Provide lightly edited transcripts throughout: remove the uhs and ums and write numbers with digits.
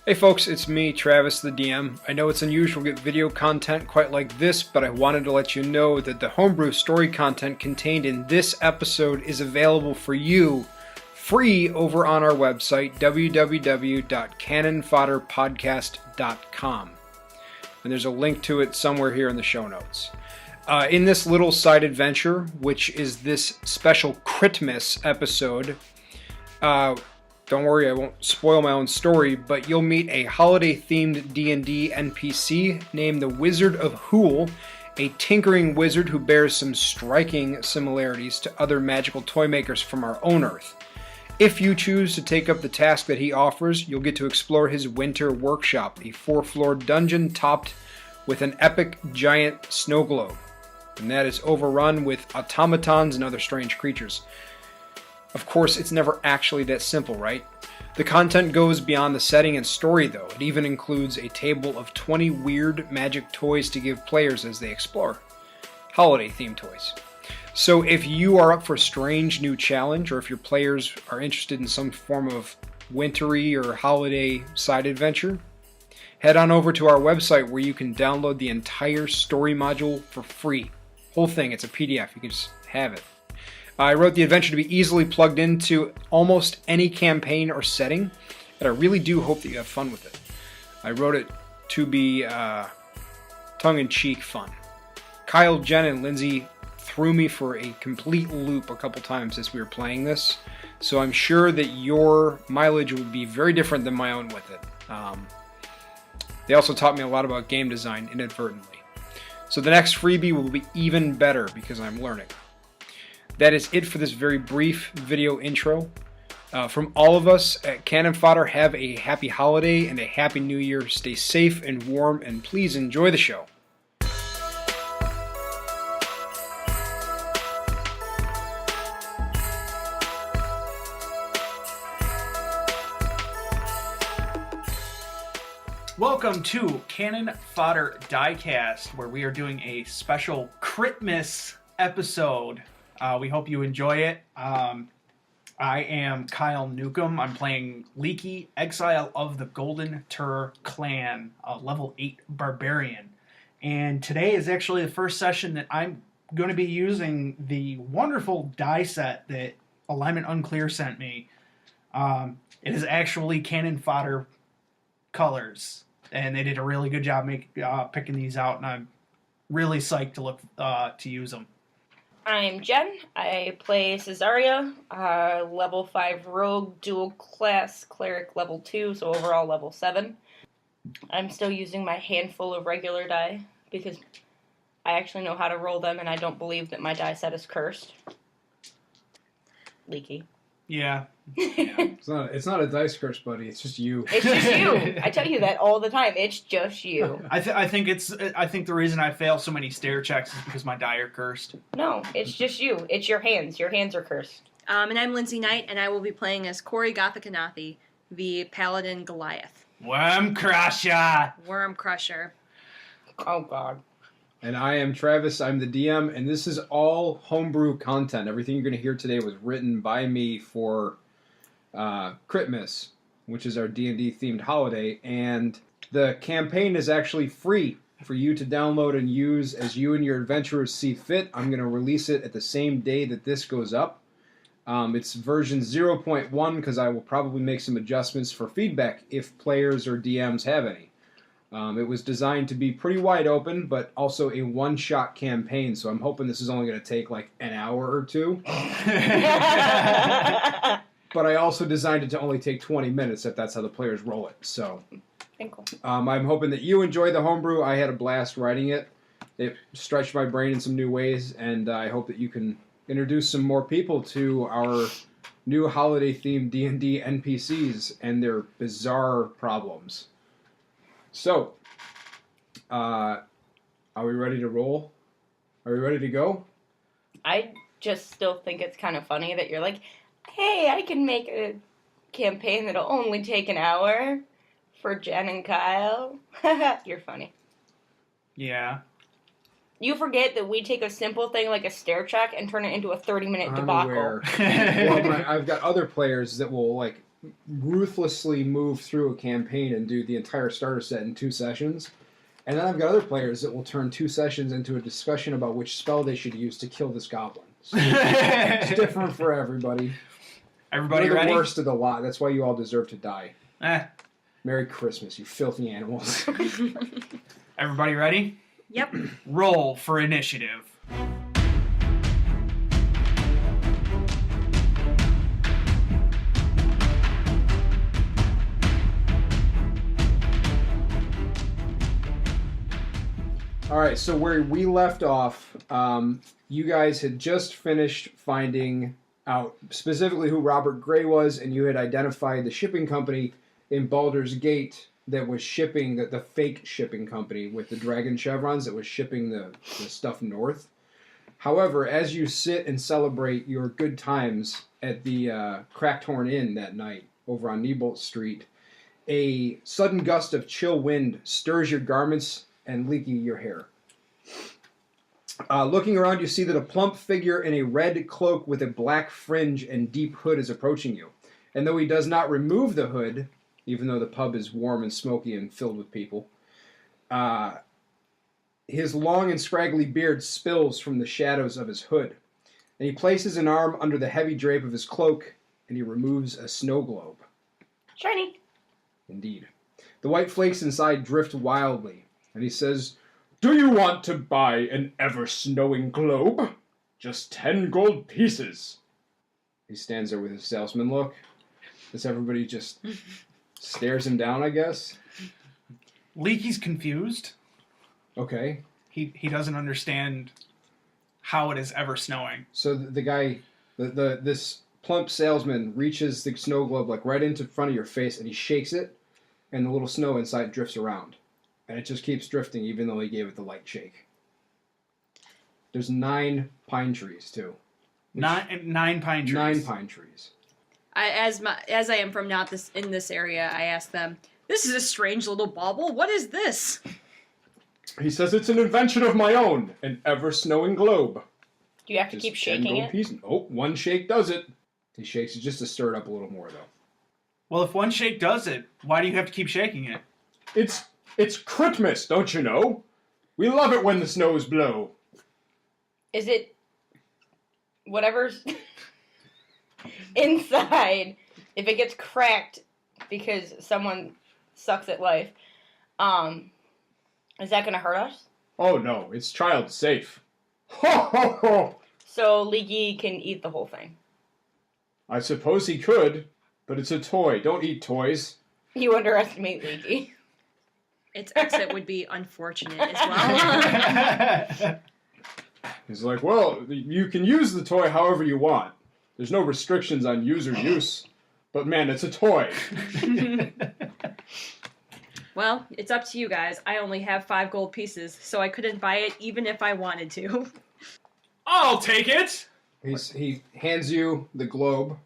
Hey folks, it's me, Travis the DM. I know it's unusual to get video content quite like this, but I wanted to let you know that the homebrew story content contained in this episode is available for you free over on our website, www.canonfodderpodcast.com. And there's a link to it somewhere here in the show notes. In this little side adventure, which is this special Critmas episode, don't worry, I won't spoil my own story, but you'll meet a holiday-themed D&D NPC named the Wizard of Hool, a tinkering wizard who bears some striking similarities to other magical toy makers from our own Earth. If you choose to take up the task that he offers, you'll get to explore his winter workshop, a 4-floor dungeon topped with an epic giant snow globe, and that is overrun with automatons and other strange creatures. Of course, it's never actually that simple, right? The content goes beyond the setting and story, though. It even includes a table of 20 weird magic toys to give players as they explore. Holiday-themed toys. So if you are up for a strange new challenge, or if your players are interested in some form of wintry or holiday side adventure, head on over to our website where you can download the entire story module for free. Whole thing, it's a PDF, you can just have it. I wrote the adventure to be easily plugged into almost any campaign or setting, and I really do hope that you have fun with it. I wrote it to be tongue-in-cheek fun. Kyle, Jenn, and Lindsey threw me for a complete loop a couple times as we were playing this, so I'm sure that your mileage will be very different than my own with it. They also taught me a lot about game design inadvertently. So the next freebie will be even better because I'm learning. That is it for this very brief video intro. From all of us at Cannon Fodder, have a happy holiday and a happy new year. Stay safe and warm, and please enjoy the show. Welcome to Cannon Fodder Diecast, where we are doing a special Critmas episode. We hope you enjoy it. I am Kyle Newcomb. I'm playing Leaky, Exile of the Golden Tur Clan, a level 8 barbarian. And today is actually the first session that I'm going to be using the wonderful die set that Alignment Unclear sent me. It is actually Cannon Fodder colors, and they did a really good job picking these out, and I'm really psyched to use them. I'm Jenn. I play Cezzaria, level 5 rogue, dual class cleric level 2, so overall level 7. I'm still using my handful of regular die because I actually know how to roll them, and I don't believe that my die set is cursed. Leaky. Yeah. It's not a dice curse, buddy. It's just you. It's just you. I tell you that all the time. It's just you. I think the reason I fail so many stair checks is because my die are cursed. No, it's just you. It's your hands. Your hands are cursed. And I'm Lindsey Knight, and I will be playing as Korri the Paladin Goliath. Wyrmcrusher. Oh, God. And I am Travis, I'm the DM, and this is all homebrew content. Everything you're going to hear today was written by me for Critmas, which is our D&D themed holiday, and the campaign is actually free for you to download and use as you and your adventurers see fit. I'm going to release it at the same day that this goes up. It's version 0.1 because I will probably make some adjustments for feedback if players or DMs have any. It was designed to be pretty wide open, but also a one-shot campaign, so I'm hoping this is only going to take like an hour or two. But I also designed it to only take 20 minutes if that's how the players roll it. So I'm hoping that you enjoy the homebrew. I had a blast writing it. It stretched my brain in some new ways, and I hope that you can introduce some more people to our new holiday-themed D&D NPCs and their bizarre problems. So, are we ready to roll? Are we ready to go? I just still think it's kind of funny that you're like, hey, I can make a campaign that'll only take an hour for Jenn and Kyle. You're funny. Yeah. You forget that we take a simple thing like a stair check and turn it into a 30-minute debacle. Well, I've got other players that will, like, ruthlessly move through a campaign and do the entire starter set in 2 sessions. And then I've got other players that will turn 2 sessions into a discussion about which spell they should use to kill this goblin. So it's different for everybody. Everybody You're the ready? worst of the lot. That's why you all deserve to die. Eh. Merry Christmas, you filthy animals. Everybody ready? Yep. Roll for initiative. All right, so where we left off, you guys had just finished finding out specifically who Robert Gray was, and you had identified the shipping company in Baldur's Gate that was shipping, the fake shipping company with the dragon chevrons that was shipping the stuff north. However, as you sit and celebrate your good times at the Cracked Horn Inn that night over on Nebolt Street, a sudden gust of chill wind stirs your garments and Leaky your hair. Looking around, you see that a plump figure in a red cloak with a black fringe and deep hood is approaching you. And though he does not remove the hood, even though the pub is warm and smoky and filled with people, his long and scraggly beard spills from the shadows of his hood. And he places an arm under the heavy drape of his cloak, and he removes a snow globe. Shiny. Indeed. The white flakes inside drift wildly. And he says, "Do you want to buy an ever-snowing globe? Just 10 gold pieces." He stands there with his salesman look. As everybody just stares him down, I guess. Leaky's confused. Okay. He doesn't understand how it is ever snowing. So the guy, this plump salesman reaches the snow globe like right into front of your face, and he shakes it, and the little snow inside drifts around. And it just keeps drifting, even though he gave it the light shake. There's 9 pine trees, too. Nine pine trees. 9 pine trees. As I am from not this in this area, I ask them, "This is a strange little bauble. What is this?" He says it's an invention of my own, an ever-snowing globe. Do you have to Just keep 10 shaking gold it? pieces. Oh, 1 shake does it. He shakes it just to stir it up a little more, though. Well, if 1 shake does it, why do you have to keep shaking it? It's Critmas, don't you know? We love it when the snows blow. Is it whatever's inside? If it gets cracked because someone sucks at life, is that going to hurt us? Oh no, it's child safe. Ho ho ho! So Leaky can eat the whole thing. I suppose he could, but it's a toy. Don't eat toys. You underestimate Leaky. Its exit would be unfortunate as well. He's like, well, you can use the toy however you want. There's no restrictions on user use. But man, it's a toy. Well, it's up to you guys. I only have 5 gold pieces, so I couldn't buy it even if I wanted to. I'll take it! He hands you the globe.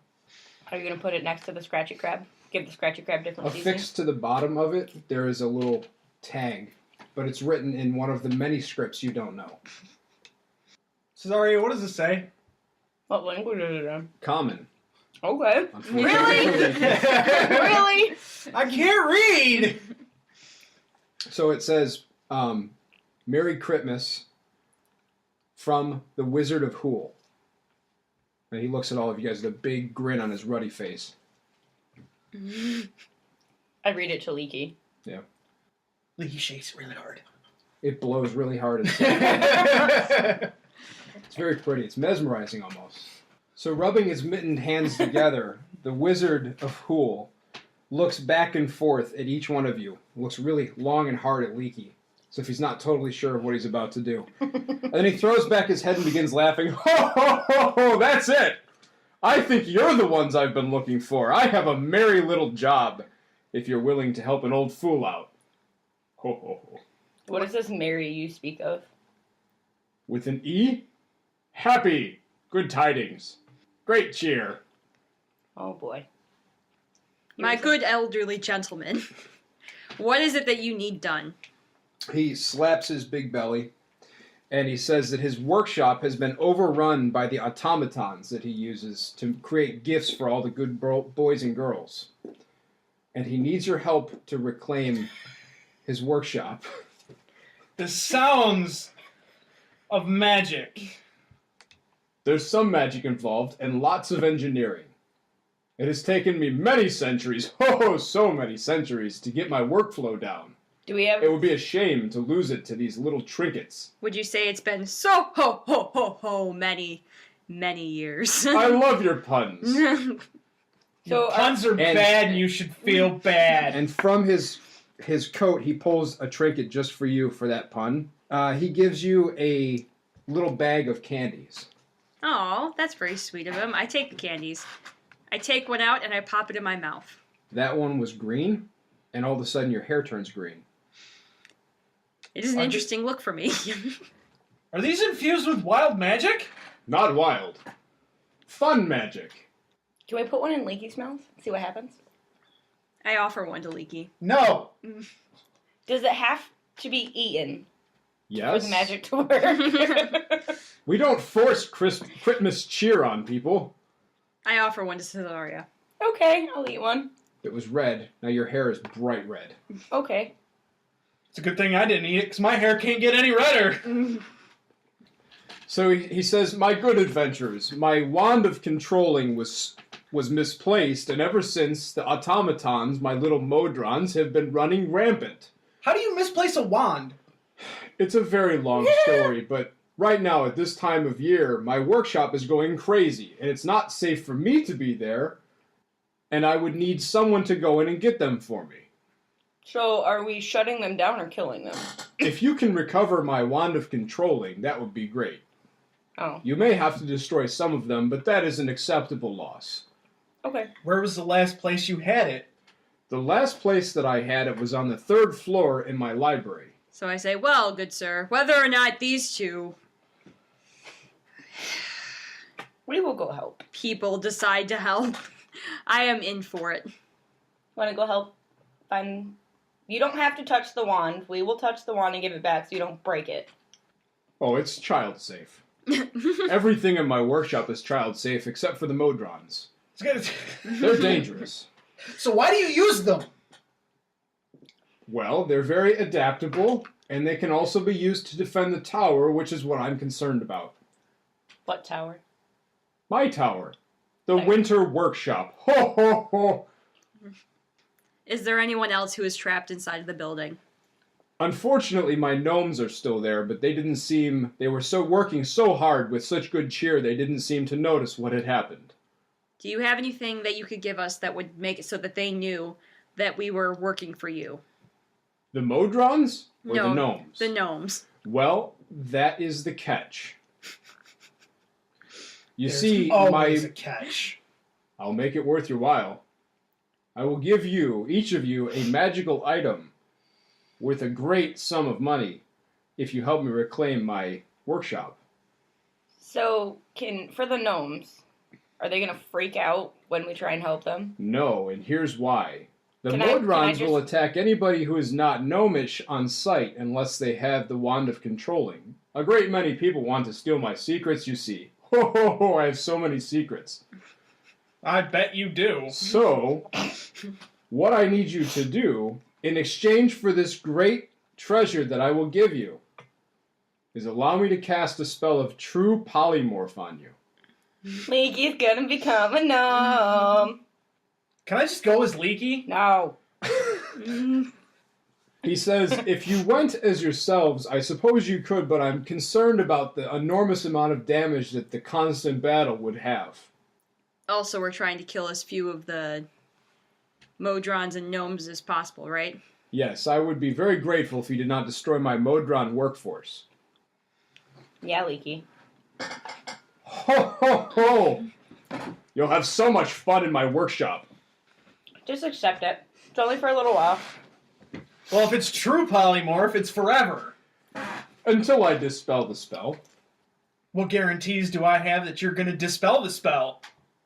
Are you going to put it next to the Scratchy Crab? Give the Scratchy Crab different seasoning? Affixed to the bottom of it, there is a little tag. But it's written in one of the many scripts you don't know. Cezzaria, what does this say? What language is it in? Common. Okay. Really? Really? I can't read! So it says, Merry Critmas from the Wizard of Hool. And he looks at all of you guys with a big grin on his ruddy face. I read it to Leaky. Yeah. Leaky shakes really hard. It blows really hard inside. It's very pretty. It's mesmerizing almost. So rubbing his mittened hands together, the Wizard of Hool looks back and forth at each one of you. Looks really long and hard at Leaky, as if he's not totally sure of what he's about to do. And then he throws back his head and begins laughing. Ho, ho, ho, ho, that's it! I think you're the ones I've been looking for. I have a merry little job, if you're willing to help an old fool out. Ho, ho, ho. What is this Mary you speak of? With an E? Happy. Good tidings. Great cheer. Oh boy. My good elderly gentleman, what is it that you need done? He slaps his big belly, And he says that his workshop has been overrun by the automatons that he uses to create gifts for all the good boys and girls. And he needs your help to reclaim his workshop. The sounds of magic. There's some magic involved and lots of engineering. It has taken me many centuries, so many centuries, to get my workflow down. Do we have... It would be a shame to lose it to these little trinkets. Would you say it's been many, many years? I love your puns. So puns are bad and you should feel bad. And from his coat, he pulls a trinket just for you for that pun. He gives you a little bag of candies. Oh, that's very sweet of him. I take the candies. I take one out and I pop it in my mouth. That one was green, and all of a sudden your hair turns green. It is an interesting look for me. Are these infused with wild magic? Not wild. Fun magic. Can we put one in Leaky's mouth? See what happens? I offer one to Leaky. No. Does it have to be eaten Yes. for the magic to work? We don't force Critmas cheer on people. I offer one to Cezzaria. Okay, I'll eat one. It was red. Now your hair is bright red. Okay. It's a good thing I didn't eat it, because my hair can't get any redder. So he says, "My good adventurers, my wand of controlling was misplaced, and ever since, the automatons, my little modrons, have been running rampant." How do you misplace a wand? It's a very long story, but right now, at this time of year, my workshop is going crazy, and it's not safe for me to be there, and I would need someone to go in and get them for me. So, are we shutting them down or killing them? If you can recover my wand of controlling, that would be great. Oh. You may have to destroy some of them, but that is an acceptable loss. Okay. Where was the last place you had it? The last place that I had it was on the 3rd floor in my library. So I say, well, good sir, whether or not these two We will go help. people decide to help, I am in for it. Want to go help find... You don't have to touch the wand. We will touch the wand and give it back so you don't break it. Oh, it's child safe. Everything in my workshop is child safe except for the modrons. They're dangerous. So why do you use them? Well, they're very adaptable, and they can also be used to defend the tower, which is what I'm concerned about. What tower? My tower. The Winter Workshop. Ho, ho, ho! Is there anyone else who is trapped inside of the building? Unfortunately, my gnomes are still there, but they were working so hard with such good cheer, they didn't seem to notice what had happened. Do you have anything that you could give us that would make it so that they knew that we were working for you? The modrons? Or No, the gnomes? The gnomes. Well, that is the catch. There's See, always a catch. I'll make it worth your while. I will give you, each of you, a magical item worth a great sum of money if you help me reclaim my workshop. So, for the gnomes, are they going to freak out when we try and help them? No, and here's why. The Can I modrons will just- attack anybody who is not gnomish on sight unless they have the wand of controlling. A great many people want to steal my secrets, you see. Ho ho ho, I have so many secrets. I bet you do. So, what I need you to do, in exchange for this great treasure that I will give you, is allow me to cast a spell of true polymorph on you. Leaky's gonna become a gnome. Can I just go as Leaky? No. He says, if you went as yourselves, I suppose you could, but I'm concerned about the enormous amount of damage that the constant battle would have. Also, we're trying to kill as few of the modrons and gnomes as possible, right? Yes, I would be very grateful if you did not destroy my modron workforce. Yeah, Leaky. Ho ho ho! You'll have so much fun in my workshop. Just accept it. It's only for a little while. Well, if it's true polymorph, it's forever. Until I dispel the spell. What guarantees do I have that you're going to dispel the spell?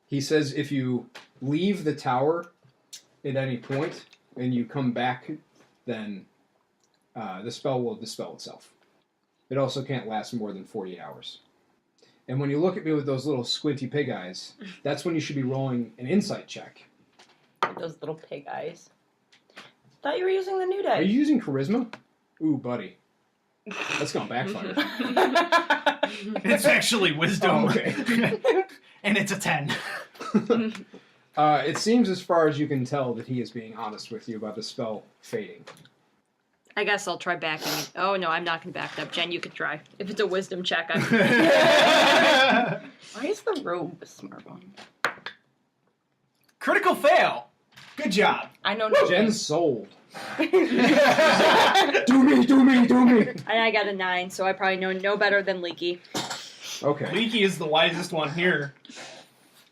He says if you leave the tower at any point and you come back, then the spell will dispel itself. It also can't last more than 48 hours. And when you look at me with those little squinty pig eyes, that's when you should be rolling an insight check. Those little pig eyes. Thought you were using the new Are dice. you using charisma? Ooh, buddy. That's gonna backfire. It's actually wisdom. Oh, okay. And it's a 10. It seems as far as you can tell that he is being honest with you about the spell fading. I guess I'll try backing it. Oh, no, I'm not going to back it up. Jen, you can try. If it's a wisdom check, I'm... Why is the rogue the smart one? Critical fail. Good job. I know nothing. Jen's sold. Do me. And I got a 9, so I probably know no better than Leaky. Okay. Leaky is the wisest one here.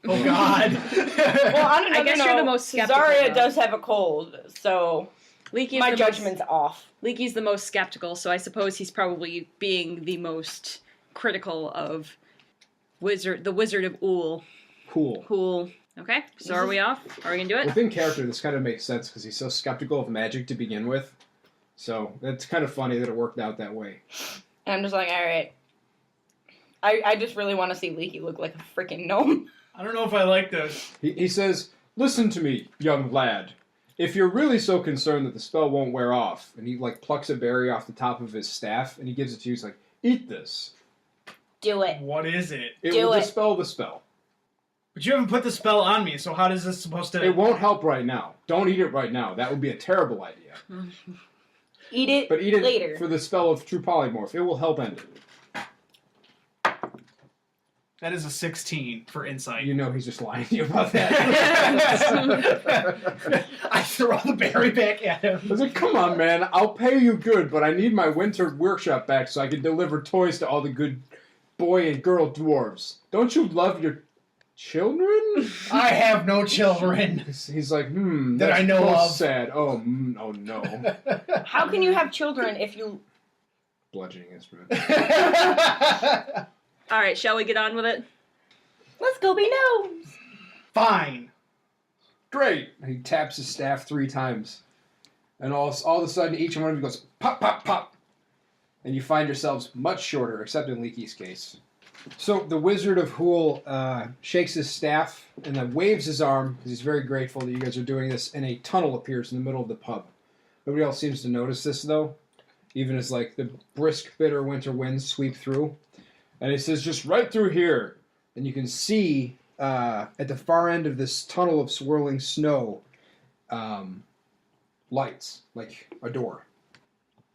Oh, God. Well, on another I guess you're the most skeptical, Cezzaria though. does have a cold, so Leaky is my the judgment's off. Leaky's the most skeptical, so I suppose he's probably being the most critical of the Wizard of Ool. Cool. Okay, so are we off? Are we going to do it? Within character, this kind of makes sense because he's so skeptical of magic to begin with. So it's kind of funny that it worked out that way. And I'm just like, all right. I just really want to see Leaky look like a freaking gnome. I don't know if I like this. He says, "Listen to me, young lad. If you're really so concerned that the spell won't wear off," and he plucks a berry off the top of his staff and he gives it to you. He's like, "Eat this. Do it. What is it? It Do will it. dispel the spell. But you haven't put the spell on me, so how is this supposed to... It won't help right now. Don't eat it right now. That would be a terrible idea. Eat it But eat it later. for the spell of True Polymorph. It will help end it." That is a 16 for insight. You know he's just lying to you about that. I throw the berry back at him. I was like, "Come on, man. I'll pay you good, but I need my winter workshop back so I can deliver toys to all the good boy and girl dwarves. Don't you love your children?" I have no children. He's like, That that's I know so of. sad. Oh, oh no. How can you have children if you... Bludgeoning instrument. All right, shall we get on with it? Let's go be gnomes. Fine. Great. He taps his staff 3 times. And all of a sudden, each one of you goes, pop, pop, pop. And you find yourselves much shorter, except in Leaky's case. So the Wizard of Hool shakes his staff and then waves his arm, because he's very grateful that you guys are doing this, and a tunnel appears in the middle of the pub. Nobody else seems to notice this, though, even as the brisk, bitter winter winds sweep through. And he says, "Just right through here." And you can see at the far end of this tunnel of swirling snow, lights, like a door.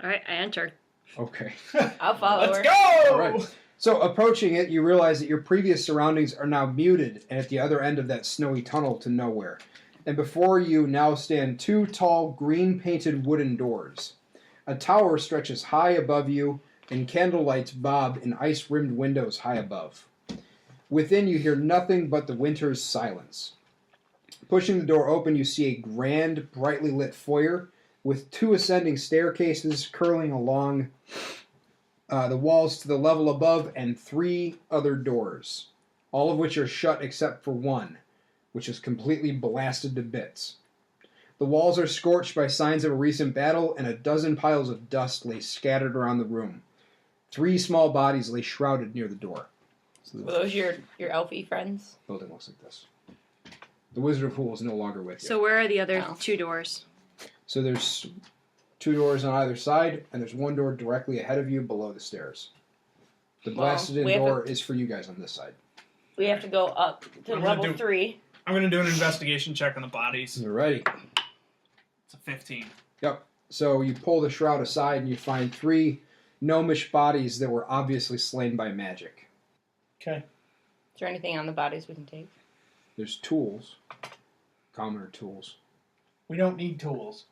All right, I enter. Okay. I'll follow Let's her. go! All right. So approaching it, you realize that your previous surroundings are now muted and at the other end of that snowy tunnel to nowhere. And before you now stand 2 tall, green-painted wooden doors. A tower stretches high above you, and candlelights bob in ice-rimmed windows high above. Within, you hear nothing but the winter's silence. Pushing the door open, you see a grand, brightly lit foyer with 2 ascending staircases curling along the walls to the level above and 3 other doors, all of which are shut except for one, which is completely blasted to bits. The walls are scorched by signs of a recent battle, and a dozen piles of dust lay scattered around the room. 3 small bodies lay shrouded near the door. So Were those your elfie friends? the building looks like this. The Wizard of Hool is no longer with you. So where are the other Oh. 2 doors? So there's 2 doors on either side, and there's 1 door directly ahead of you below the stairs. The Well, blasted in we have door is for you guys on this side. We have to go up to I'm gonna level do- 3. I'm going to do an investigation check on the bodies. You're ready. It's a 15. Yep. So you pull the shroud aside and you find 3 gnomish bodies that were obviously slain by magic. Okay. Is there anything on the bodies we can take? There's tools. Commoner tools. We don't need tools.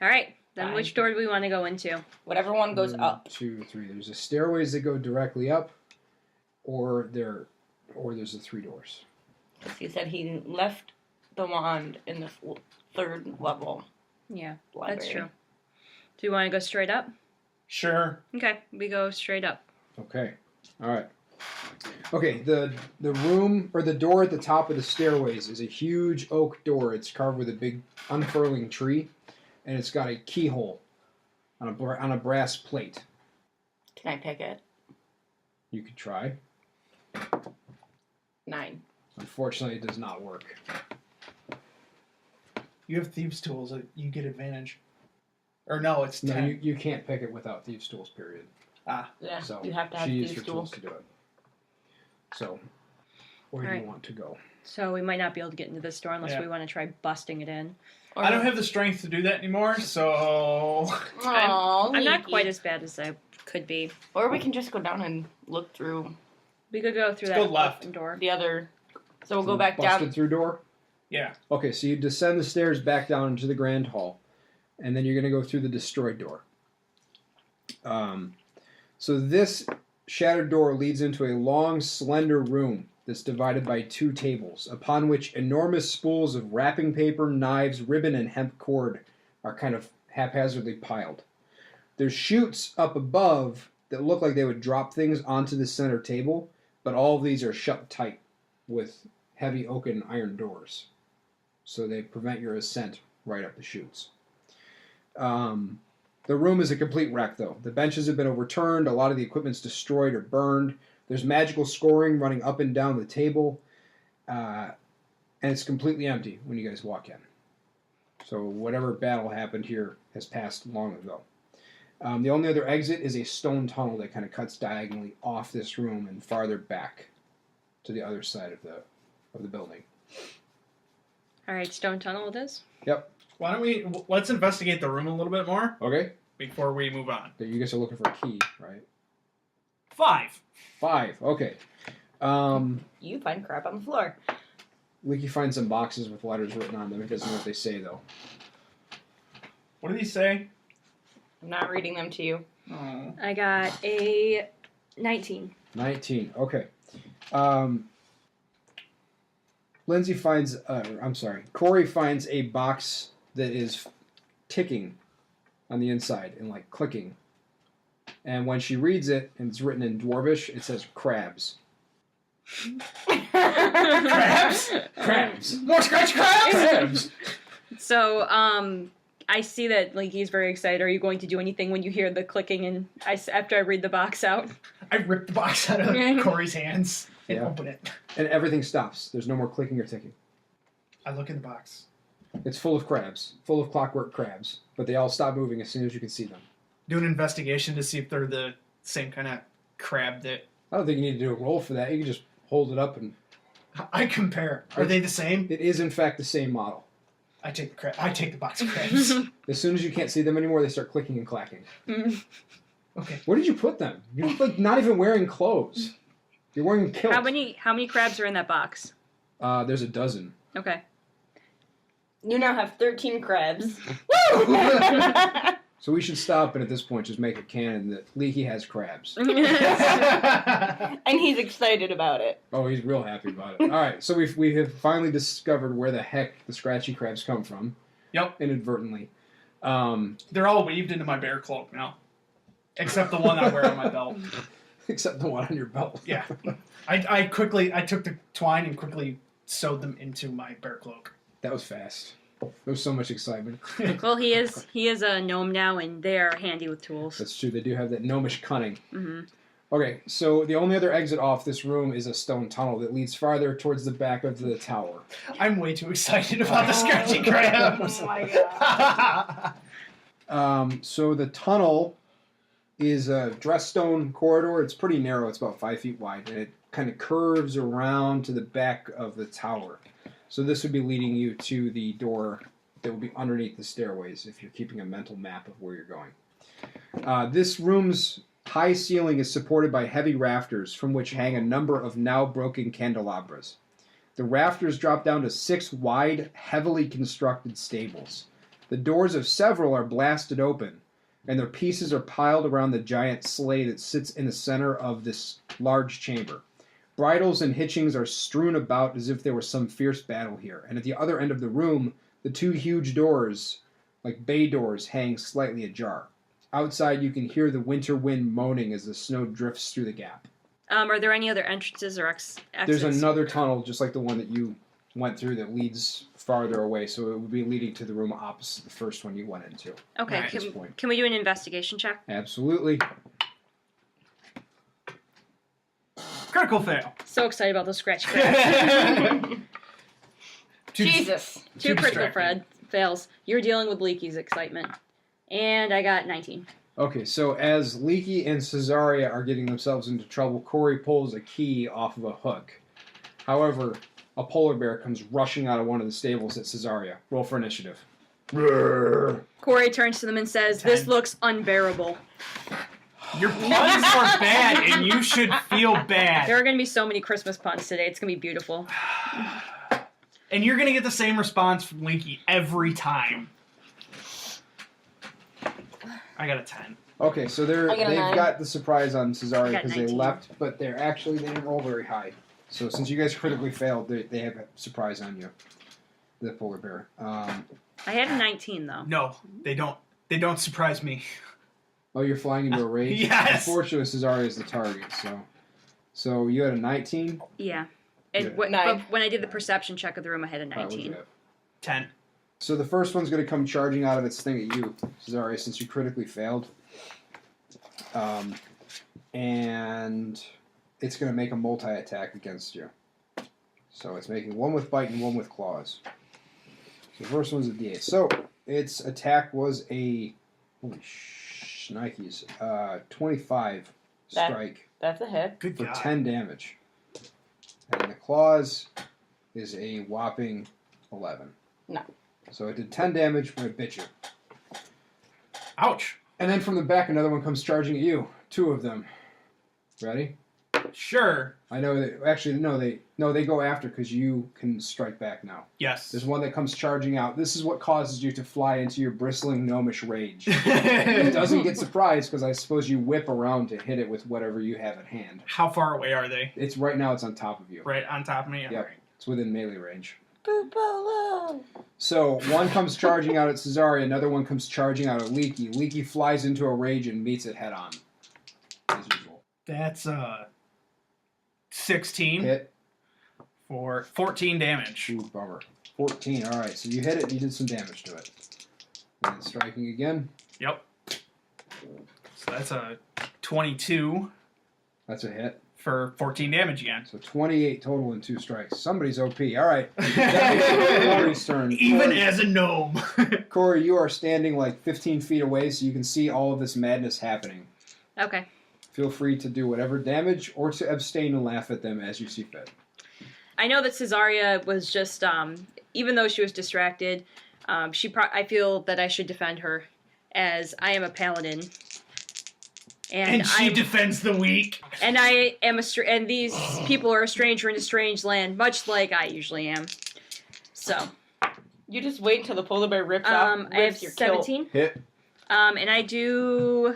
All right, then Fine. which door do we want to go into? Whatever one goes 1, up. 2, 3. There's a stairways that go directly up, or there's the 3 doors. He said he left the wand in the 3rd level Yeah, library. that's true. Do you want to go straight up? Sure. Okay, we go straight up. Okay. All right. Okay, the room, or the door at the top of the stairways is a huge oak door. It's carved with a big unfurling tree, and it's got a keyhole on a brass plate. Can I pick it? You could try. 9. Unfortunately, it does not work. You have thieves' tools. You get advantage. Or no, it's 10. No, you can't pick it without thieves' tools, period. Ah. Yeah, So you have to have she used thieves' her tools. tools to do it. So, where do you want to go? So we might not be able to get into this door unless we want to try busting it in. Or, I don't have the strength to do that anymore, so... I'm not quite as bad as I could be. Or we can just go down and look through We could go through Let's that go left. open door. the other. So we'll go back Busted down. through door? Yeah. Okay, so you descend the stairs back down into the grand hall, and then you're going to go through the destroyed door. So this shattered door leads into a long, slender room that's divided by 2 tables, upon which enormous spools of wrapping paper, knives, ribbon, and hemp cord are kind of haphazardly piled. There's chutes up above that look like they would drop things onto the center table, but all of these are shut tight with heavy oak and iron doors, so they prevent your ascent right up the chutes. The room is a complete wreck, though. The benches have been overturned, a lot of the equipment's destroyed or burned. There's magical scoring running up and down the table, and it's completely empty when you guys walk in. So whatever battle happened here has passed long ago. The only other exit is a stone tunnel that kind of cuts diagonally off this room and farther back to the other side of the building. All right, stone tunnel it is. Yep. Why don't we... Let's investigate the room a little bit more Okay. before we move on. You guys are looking for a key, right? 5. 5. Okay. You find crap on the floor. Leaky finds some boxes with letters written on them. He doesn't know what they say, though. What did he say? I'm not reading them to you. Oh. I got a 19. 19. Okay. Lindsey finds... Korri finds a box that is ticking on the inside and, like, clicking. And when she reads it, and it's written in Dwarvish, it says crabs. Crabs? Crabs! More scratch crabs? Crabs! So, I see that Leaky's very excited. Are you going to do anything when you hear the clicking and after I read the box out? I ripped the box out of Corey's hands and open it. And everything stops. There's no more clicking or ticking. I look in the box. It's full of crabs. Full of clockwork crabs. But they all stop moving as soon as you can see them. Do an investigation to see if they're the same kind of crab that... I don't think you need to do a roll for that. You can just hold it up and... I compare. Are they the same? It is, in fact, the same model. I take the box of crabs. As soon as you can't see them anymore, they start clicking and clacking. Okay. Where did you put them? You're like not even wearing clothes. You're wearing a kilt. How many crabs are in that box? There's a dozen. Okay. You now have 13 crabs. So we should stop and at this point just make a canon that Leaky has crabs. And he's excited about it. Oh, he's real happy about it. All right, so we have finally discovered where the heck the scratchy crabs come from. Yep. Inadvertently. They're all weaved into my bear cloak now. Except the one I wear on my belt. Except the one on your belt. Yeah. I took the twine and quickly sewed them into my bear cloak. That was fast. There was so much excitement. Well, he is a gnome now, and they are handy with tools. That's true. They do have that gnomish cunning. Mm-hmm. Okay, so the only other exit off this room is a stone tunnel that leads farther towards the back of the tower. I'm way too excited about the scratchy crabs. Oh my god. So the tunnel is a dressed stone corridor. It's pretty narrow. It's about 5 feet wide, and it kind of curves around to the back of the tower. So this would be leading you to the door that will be underneath the stairways if you're keeping a mental map of where you're going. This room's high ceiling is supported by heavy rafters from which hang a number of now broken candelabras. The rafters drop down to 6 wide, heavily constructed stables. The doors of several are blasted open, and their pieces are piled around the giant sleigh that sits in the center of this large chamber. Bridles and hitchings are strewn about as if there was some fierce battle here, and at the other end of the room, the 2 huge doors, like bay doors, hang slightly ajar. Outside, you can hear the winter wind moaning as the snow drifts through the gap. Are there any other entrances or exits? There's another tunnel, just like the one that you went through, that leads farther away, so it would be leading to the room opposite the first one you went into. Okay, at this point. can we do an investigation check? Absolutely. Critical fail. So excited about those scratch cracks. Jesus. Two critical distracting. fails. You're dealing with Leaky's excitement. And I got 19. Okay, so as Leaky and Cezzaria are getting themselves into trouble, Korri pulls a key off of a hook. However, a polar bear comes rushing out of one of the stables at Cezzaria. Roll for initiative. Roar. Korri turns to them and says, 10. "This looks unbearable." Your puns are bad, and you should feel bad. There are going to be so many Christmas puns today. It's going to be beautiful. And you're going to get the same response from Leaky every time. I got a 10. Okay, so I got a they've 9. got the surprise on I Cezzaria got because they 19. left, but they didn't roll very high. So since you guys critically failed, they have a surprise on you. The polar bear. I had a 19, though. No, they don't. They don't surprise me. Oh, you're flying into a rage? Yes. Unfortunately, Cezzaria is the target, so you had a 19? Yeah. And Yeah. but 9. when I did the perception check of the room, I had a All right, what'd you 19. have? 10. So the first one's going to come charging out of its thing at you, Cezzaria, since you critically failed. And it's going to make a multi-attack against you. So it's making one with bite and one with claws. So the first one's a D8. So its attack was a... Holy shnikes. 25 strike That's a hit. Good for God. 10 damage. And the claws is a whopping 11. No. So it did 10 damage, but it bit you. Ouch. And then from the back, another one comes charging at you. 2 of them. Ready? Sure. I know that. Actually, they go after because you can strike back now. Yes. There's one that comes charging out. This is what causes you to fly into your bristling gnomish rage. It doesn't get surprised because I suppose you whip around to hit it with whatever you have at hand. How far away are they? It's right now. It's on top of you. Right on top of me? Yep. Alright. It's within melee range. Boopolo. So one comes charging out at Cezzaria, another one comes charging out at Leaky. Leaky flies into a rage and meets it head on. As usual. That's 16 Hit. for 14 damage. Ooh, bummer. 14. All right. So you hit it. And you did some damage to it. And then striking again. Yep. So that's a 22 That's a hit. for 14 damage again. So 28 total in 2 strikes. Somebody's OP. All right. That makes it Korri's turn. Even Korri, as a gnome. Korri, you are standing like 15 feet away, so you can see all of this madness happening. Okay. Feel free to do whatever damage or to abstain and laugh at them as you see fit. I know that Cezzaria was just, even though she was distracted, I feel that I should defend her, as I am a paladin. And she defends the weak. And I am and these people are a stranger in a strange land, much like I usually am. So, You just wait until the polar bear rips I have your kilt. 17. Hit. And I do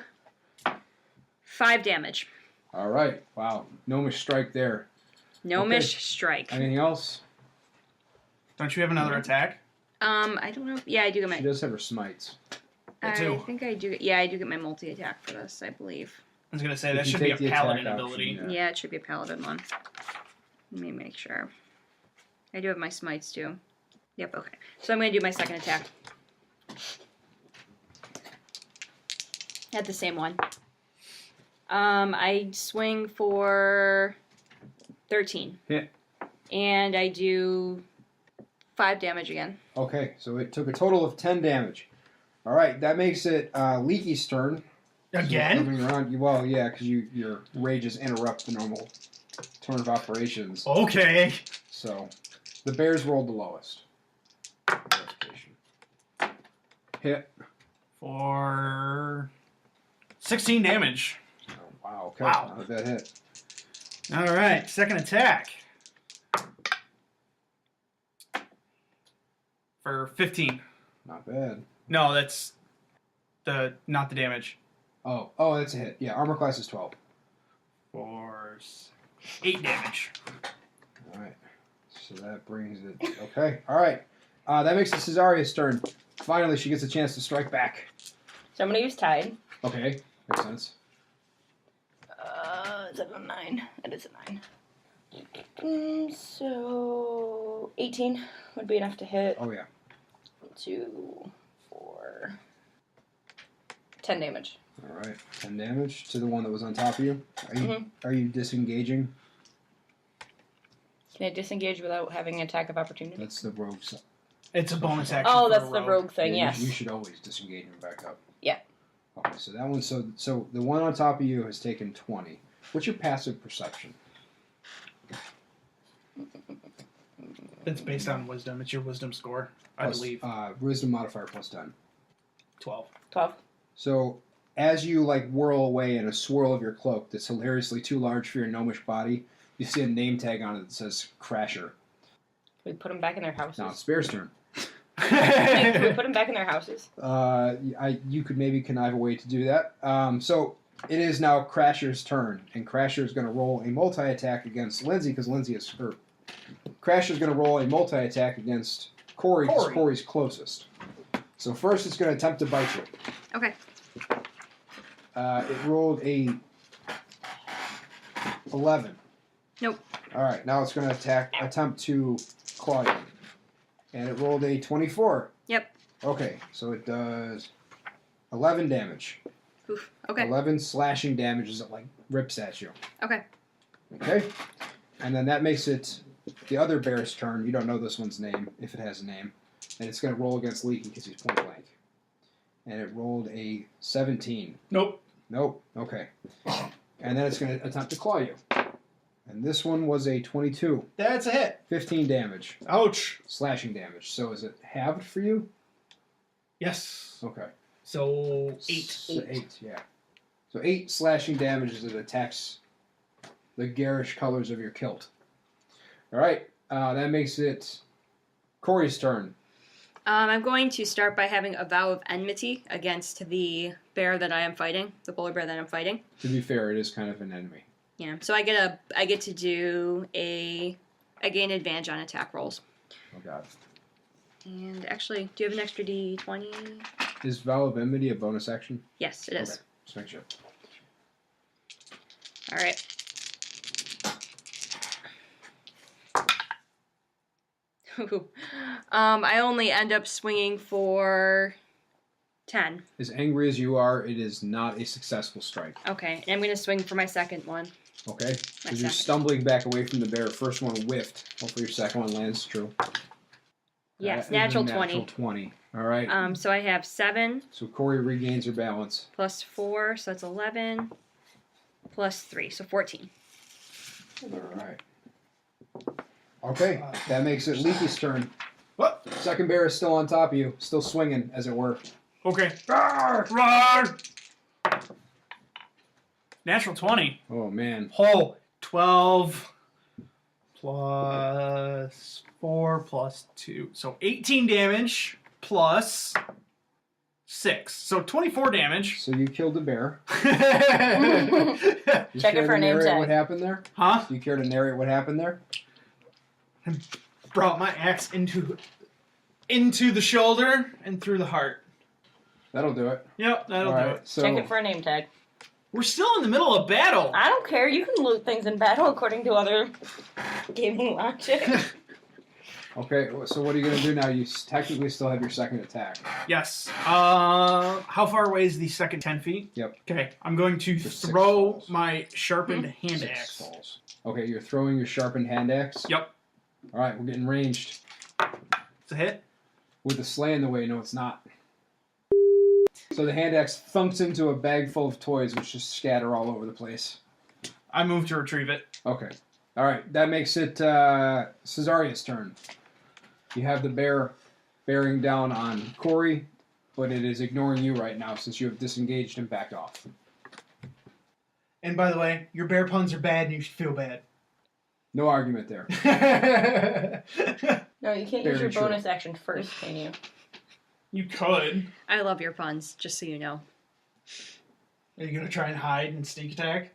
5 damage. All right. Wow. Gnomish strike there. Gnomish strike. Anything else? Don't you have another attack? I don't know. Yeah, I do get She my. does have her smites. I too. think I do. Yeah, I do get my multi-attack for this, I believe. I was going to say, If that you should be a take the attack paladin option, ability. yeah. Yeah, it should be a paladin one. Let me make sure. I do have my smites too. Yep, okay. So I'm going to do my second attack. At the same one. I swing for 13. Hit. And I do 5 damage again. Okay, so it took a total of 10 damage. All right, that makes it Leaky's turn. Again? So moving around, well, yeah, because your rages interrupt the normal turn of operations. Okay. So the bears rolled the lowest. Verification. Hit. For 16 damage. Oh, wow. Okay. Wow. Not a bad hit. All right, second attack. For 15. Not bad. No, that's not the damage. Oh, that's a hit. Yeah, armor class is 12. For 8 damage. All right. So that brings it. Okay. All right. That makes it Cezzaria's turn. Finally, she gets a chance to strike back. So I'm going to use Tide. Okay. Makes sense. Is that a 9? It is a 9. So 18 would be enough to hit. Oh, yeah. 2, 4, 10 damage. All right. 10 damage to the one that was on top of you. Are you disengaging? Can I disengage without having an attack of opportunity? That's the rogue side. It's a bonus action. Oh, for that's a the rogue thing, Yeah, yes. You should always disengage and back up. Yeah. Okay, so that one. So the one on top of you has taken 20. What's your passive perception? It's based on wisdom. It's your wisdom score, I believe. Wisdom modifier plus 10. 12. 12. So as you like whirl away in a swirl of your cloak that's hilariously too large for your gnomish body, you see a name tag on it that says Crasher. Can we put them back in their houses? Now it's Bear's turn. Can we put them back in their houses? You could maybe connive a way to do that. So it is now Crasher's turn, and Crasher is going to roll a multi-attack against Lindsey because Lindsey is hurt. Crasher's going to roll a multi-attack against Korri because Corey's closest. So first it's going to attempt to bite you. Okay. It rolled a 11. Nope. All right, now it's going to attempt to claw you. And it rolled a 24. Yep. Okay, so it does 11 damage. Oof. Okay. 11 slashing damage as it like rips at you. Okay. Okay? And then that makes it the other bear's turn. You don't know this one's name, if it has a name. And it's going to roll against Leaky because he's point blank. And it rolled a 17. Nope. Nope. Okay. And then it's going to attempt to claw you. And this one was a 22. That's a hit. 15 damage. Ouch. Slashing damage. So is it halved for you? Yes. Okay. So 8. So 8, yeah. So 8 slashing damage as it attacks the garish colors of your kilt. Alright. That makes it Korri's turn. I'm going to start by having a vow of enmity against the bear that I am fighting, the polar bear that I'm fighting. To be fair, it is kind of an enemy. Yeah. So I get to do I gain advantage on attack rolls. Oh god. And actually, do you have an extra D20? Is Vow of Enmity a bonus action? Yes, it is. Okay. Just make sure. All right. I only end up swinging for 10. As angry as you are, it is not a successful strike. Okay, and I'm going to swing for my second one. Okay? Because you're stumbling back away from the bear. First one whiffed. Hopefully your second one lands true. Yes, That is a natural 20. Natural 20. All right. So I have 7 So Korri regains her balance. plus 4, so that's 11, plus 3, so 14. All right. Okay, that makes it Leaky's turn. What? Second bear is still on top of you, still swinging, as it were. Okay. Roar! Natural 20. Oh, man. Whole 12 plus 4 plus 2. So 18 damage plus 6. So 24 damage. So you killed the bear. You Check care it for to a name narrate tag. what happened there? Huh? Do you care to narrate what happened there? Brought my axe into the shoulder and through the heart. That'll do it. Yep, that'll All do right, it. so Check it for a name tag. We're still in the middle of battle. I don't care. You can loot things in battle according to other gaming logic. okay, so what are you going to do now? You technically still have your second attack. Yes. How far away is the second 10 feet? Yep. Okay, I'm going to For 6 throw falls. my sharpened hand 6 axe. falls. Okay, you're throwing your sharpened hand axe? Yep. All right, we're getting ranged. It's a hit. With the sleigh in the way, no, it's not. So the hand axe thumps into a bag full of toys, which just scatter all over the place. I move to retrieve it. Okay. All right, that makes it Cezzaria's turn. You have the bear bearing down on Korri, but it is ignoring you right now since you have disengaged and backed off. And by the way, your bear puns are bad and you should feel bad. No argument there. No, you can't use Very your true. bonus action first, can you? You could. I love your puns, just so you know. Are you going to try and hide and sneak attack?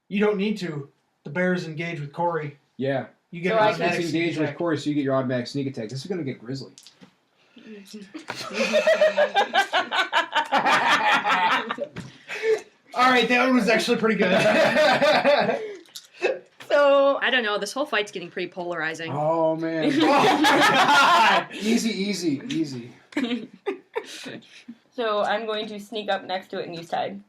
You don't need to. The bear's engaged with Korri. Yeah. You get So an I can- automatic It's sneak engaged with attack. Korri, so you get your automatic sneak attack. This is going to get grisly. Alright, that one was actually pretty good. So, I don't know, this whole fight's getting pretty polarizing. Oh, man. Oh my god! Easy. so I'm going to sneak up next to it and use tide.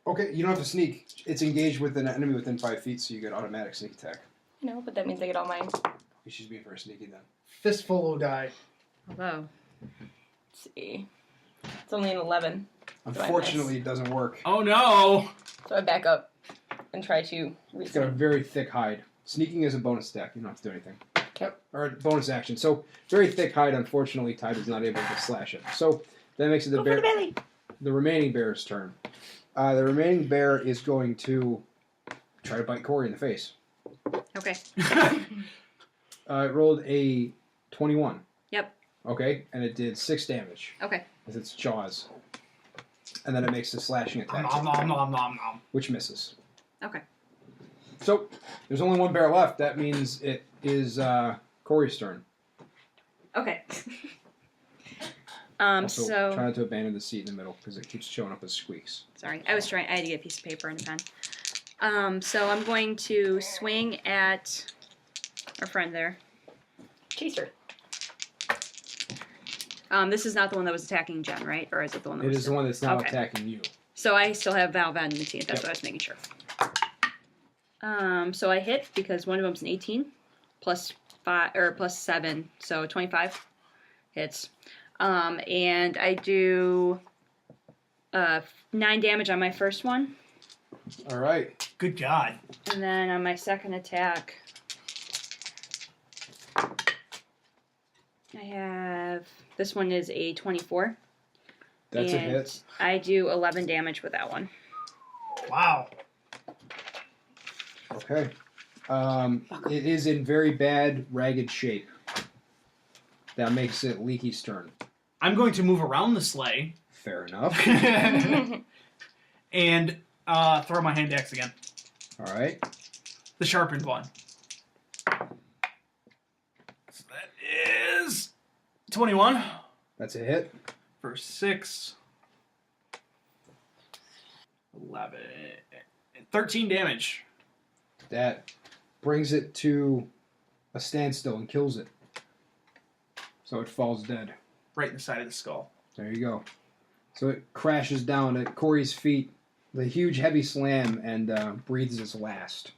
Okay, you don't have to sneak. It's engaged with an enemy within 5 feet, so you get automatic sneak attack. No, but that means I get all mine. She's being very sneaky then. Fistful of die. Although, Let's see. It's only an 11. Unfortunately, it doesn't work. Oh no! So I back up and try to It's got a very thick hide. Sneaking is a bonus stack. You don't have to do anything. Yep. Or a bonus action. So, very thick hide. Unfortunately, Tide is not able to slash it. So, that makes it Go for the belly. the remaining bear's turn. The remaining bear is going to try to bite Korri in the face. okay. It rolled a 21. Yep. Okay, and it did 6 damage Okay. with its jaws. And then it makes the slashing attack, Nom nom nom nom nom. which misses. Okay. So, there's only one bear left. That means it is Korri's turn. Okay. Also, so try not to abandon the seat in the middle because it keeps showing up as squeaks. sorry, I had to get a piece of paper and a pen. So I'm going to swing at our friend there. Chaser. This is not the one that was attacking Jenn, right? Or is it the one that It was is the one that's now Okay. attacking you. So I still have Valve enmity. That's Yep. what I was making sure. So I hit because one of them's an 18 plus 5 or plus 7, so 25 hits. And I do 9 damage on my first one, All right. Good God. and then on my second attack, I have this one is a 24. That's a and hit. I do 11 damage with that one. Wow. Okay. It is in very bad, ragged shape. That makes it Leaky's turn. I'm going to move around the sleigh Fair enough. and throw my hand axe again. All right. The sharpened one. So that is 21 That's a hit. for 6. 11. 13 damage. That brings it to a standstill and kills it. So it falls dead. Right in the side of the skull. There you go. So it crashes down at Korri's feet, the huge heavy slam, and breathes its last.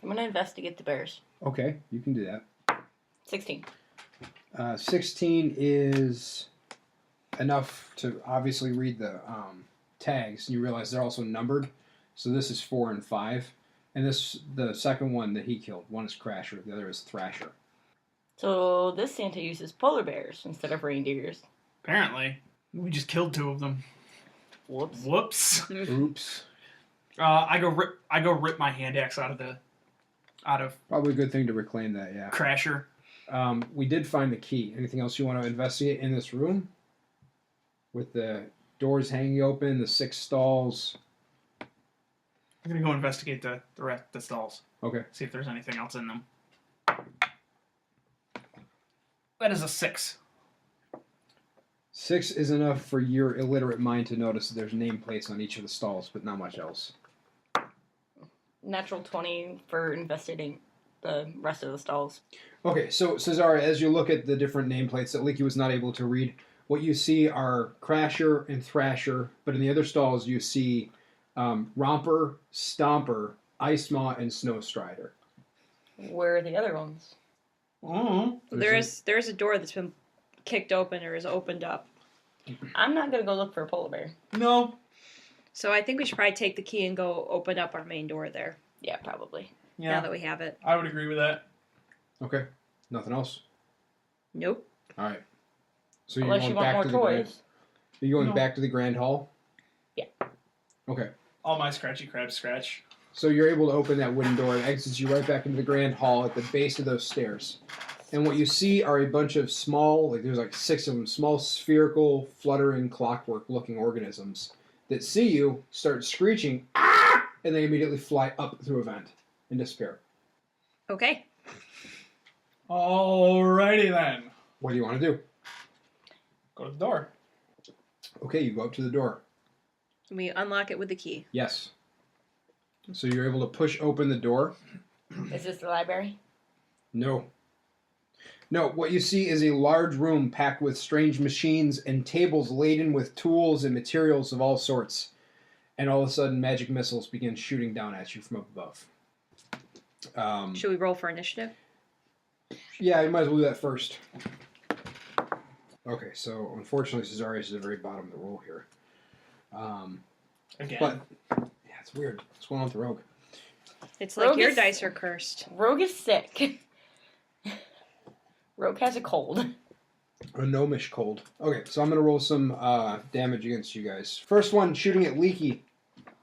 I'm going to investigate the bears. Okay, you can do that. 16. 16 is enough to obviously read the tags, and you realize they're also numbered. So this is 4 and 5. And the second one that he killed. One is Crasher, the other is Thrasher. So this Santa uses polar bears instead of reindeers. Apparently. We just killed 2 of them. Whoops. Whoops. Oops. I go rip my hand axe out of Probably a good thing to reclaim that, yeah. Crasher. We did find the key. Anything else you want to investigate in this room? With the doors hanging open, the 6 stalls. I'm gonna go investigate the rest the stalls. Okay. See if there's anything else in them. That is a 6. 6 is enough for your illiterate mind to notice that there's nameplates on each of the stalls, but not much else. Natural 20 for investigating the rest of the stalls. Okay, so Cezzaria, as you look at the different nameplates that Leaky was not able to read, what you see are Crasher and Thrasher, but in the other stalls you see Romper, Stomper, Ice Maw, and Snow Strider. Where are the other ones? Mm-hmm. There's a door that's been kicked open or is opened up. I'm not going to go look for a polar bear. No. So I think we should probably take the key and go open up our main door there. Yeah, probably. Now Yeah, that we have it. I would agree with that. Okay, nothing else? Nope. All right. So Unless you want more toys. Are you going No. back to the Grand Hall? Yeah. Okay. All my scratchy crabs scratch. So you're able to open that wooden door and exits you right back into the Grand Hall at the base of those stairs. And what you see are a bunch of small, there's 6 of them, small spherical, fluttering, clockwork-looking organisms that see you, start screeching, "Ah!" and they immediately fly up through a vent and disappear. Okay. Alrighty then. What do you want to do? Go to the door. Okay, you go up to the door. We unlock it with the key. Yes. So you're able to push open the door. Is this the library? No. No, what you see is a large room packed with strange machines and tables laden with tools and materials of all sorts. And all of a sudden, magic missiles begin shooting down at you from up above. Should we roll for initiative? Yeah, you might as well do that first. Okay, so unfortunately, Cezzaria is at the very bottom of the roll here. Again. But, yeah, it's weird. What's going on with the rogue? It's like Rogue your is- dice are cursed. Rogue is sick. Rogue has a cold. A gnomish cold. Okay, so I'm going to roll some damage against you guys. First one, shooting at Leaky,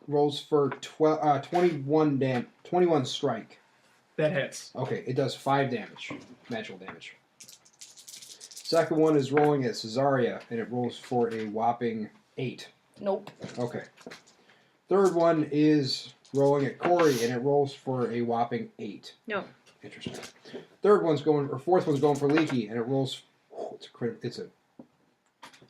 rolls for 21 strike. That hits. Okay, it does 5 damage, magical damage. Second one is rolling at Cezzaria, and it rolls for a whopping 8. Nope. Okay. Third one is rolling at Korri, and it rolls for a whopping 8. No. Interesting. Fourth one's going for Leaky, and it rolls. It's a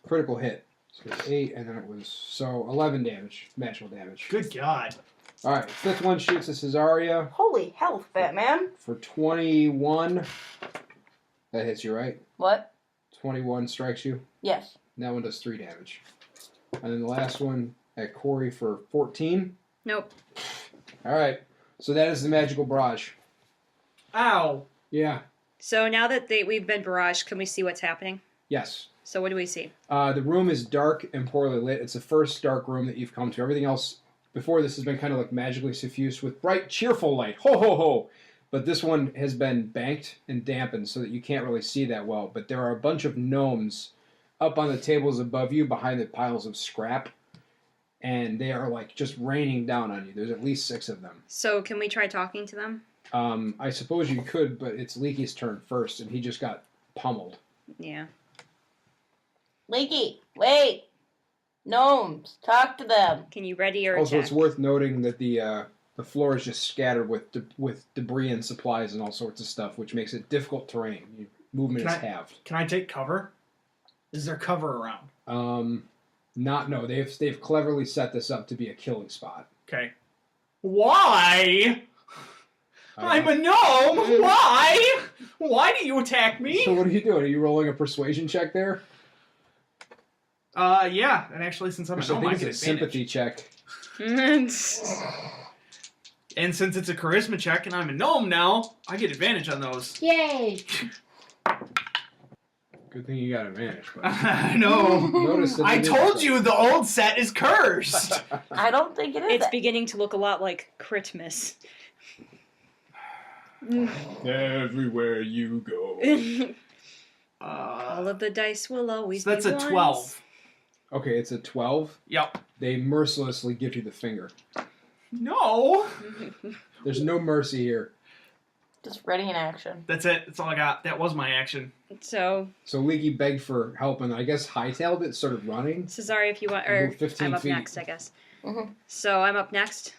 critical hit. So it's 8, and then it was 11 damage, magical damage. Good God. All right, fifth one shoots at Cezzaria Holy health, Batman. for 21. That hits you, right? What? 21 strikes you. Yes. And that one does 3 damage. And then the last one at Korri for 14. Nope. All right, so that is the magical barrage. Ow. Yeah. So now that we've been barraged, can we see what's happening? Yes. So what do we see? The room is dark and poorly lit. It's the first dark room that you've come to. Everything else before this has been kind of like magically suffused with bright, cheerful light. Ho, ho, ho! But this one has been banked and dampened so that you can't really see that well. But there are a bunch of gnomes up on the tables above you behind the piles of scrap. And they are like just raining down on you. There's at least 6 of them. So can we try talking to them? I suppose you could, but it's Leaky's turn first, and he just got pummeled. Yeah. Leaky, wait. Gnomes, talk to them. Can you ready your Also, attack? it's worth noting that the floor is just scattered with debris and supplies and all sorts of stuff, which makes it difficult terrain. Movement is halved. Can I take cover? Is there cover around? No. They've cleverly set this up to be a killing spot. Okay. Why? I'm a gnome. Why? Why do you attack me? So what are you doing? Are you rolling a persuasion check there? Yeah. And actually, since I'm a Which I gnome, think I it's get a advantage. sympathy check. And since it's a charisma check and I'm a gnome now, I get advantage on those. Yay. Good thing you got advantage. But I know. notice that I it is- told you the old set is cursed. I don't think it is. It's beginning to look a lot like Critmas. Everywhere you go. All of the dice will always So that's be a ones. 12. Okay, it's a 12. Yep. They mercilessly give you the finger. No. There's no mercy here. Just ready in action. That's it. That's all I got. That was my action. So, So Leaky begged for help, and I guess hightailed it, started running. Cezzaria, if you want, Move or 15 I'm up feet. next, I guess. Mhm. So I'm up next.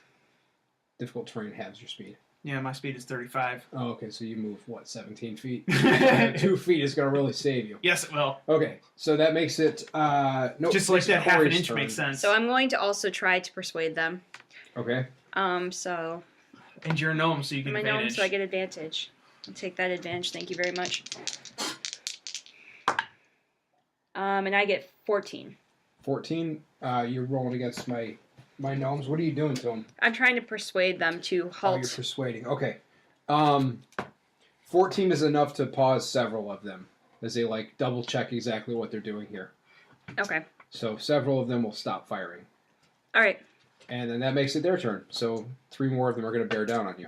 Difficult terrain halves your speed. Yeah, my speed is 35. Oh, okay, so you move, 17 feet? 2 feet is going to really save you. Yes, it will. Okay, so that makes it, no. Just like that half an Corey's inch turn. makes sense. So I'm going to also try to persuade them. Okay. So And you're a gnome, so you get I'm a gnome, advantage. so I get advantage. I'll take that advantage. Thank you very much. And I get 14. 14, you're rolling against my gnomes. What are you doing to them? I'm trying to persuade them to Oh, halt. you're persuading. Okay. 14 is enough to pause several of them as they, like, double check exactly what they're doing here. Okay. So several of them will stop firing. All right. And then that makes it their turn. So 3 more of them are going to bear down on you.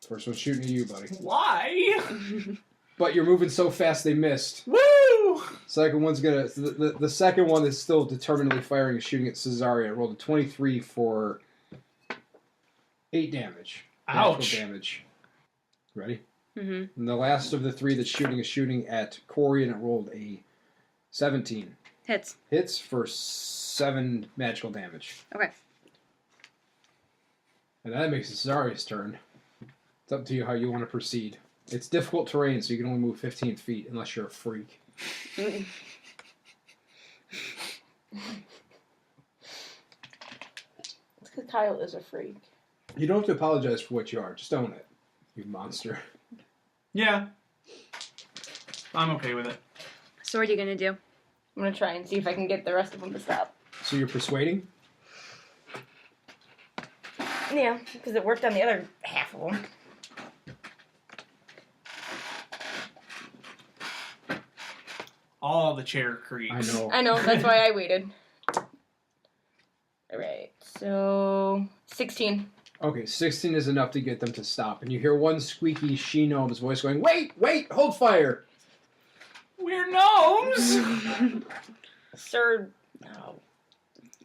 First one's shooting at you, buddy. Why? But you're moving so fast they missed. Woo! Second one's going to... The second one is still determinedly firing and shooting at Cezzaria. It rolled a 23 for 8 damage. Ouch. Natural damage. Ready? Mm-hmm. And the last of the 3 that's shooting is shooting at Korri, and it rolled a 17. Hits. Hits for 7 magical damage. Okay. And that makes it Cezzaria's turn. It's up to you how you want to proceed. It's difficult terrain, so you can only move 15 feet unless you're a freak. It's because Kyle is a freak. You don't have to apologize for what you are. Just own it, you monster. Yeah. I'm okay with it. So what are you going to do? I'm going to try and see if I can get the rest of them to stop. So you're persuading? Yeah, because it worked on the other half of them. All the chair creaks. I know. I know, that's why I waited. Alright, so 16. Okay, 16 is enough to get them to stop. And you hear one squeaky she-gnome's voice going, wait, hold fire. We're gnomes! Sir, no.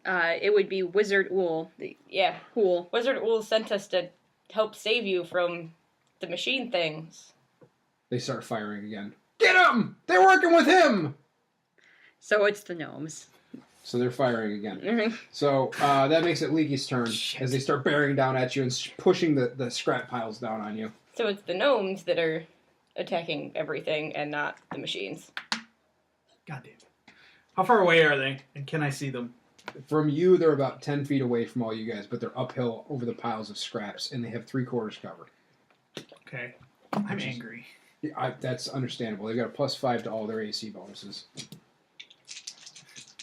It would be Wizard Ool. Yeah, Ool. Wizard Ool sent us to help save you from the machine things. They start firing again. Get him! They're working with him! So it's the gnomes. So they're firing again. Mm-hmm. So that makes it Leaky's turn Shit. as they start bearing down at you and pushing the scrap piles down on you. So it's the gnomes that are attacking everything and not the machines. God damn it. How far away are they? And can I see them? From you, they're about 10 feet away from all you guys, but they're uphill over the piles of scraps, and they have 3/4 cover. Okay. I'm angry. Yeah, that's understandable. They've got a +5 to all their AC bonuses.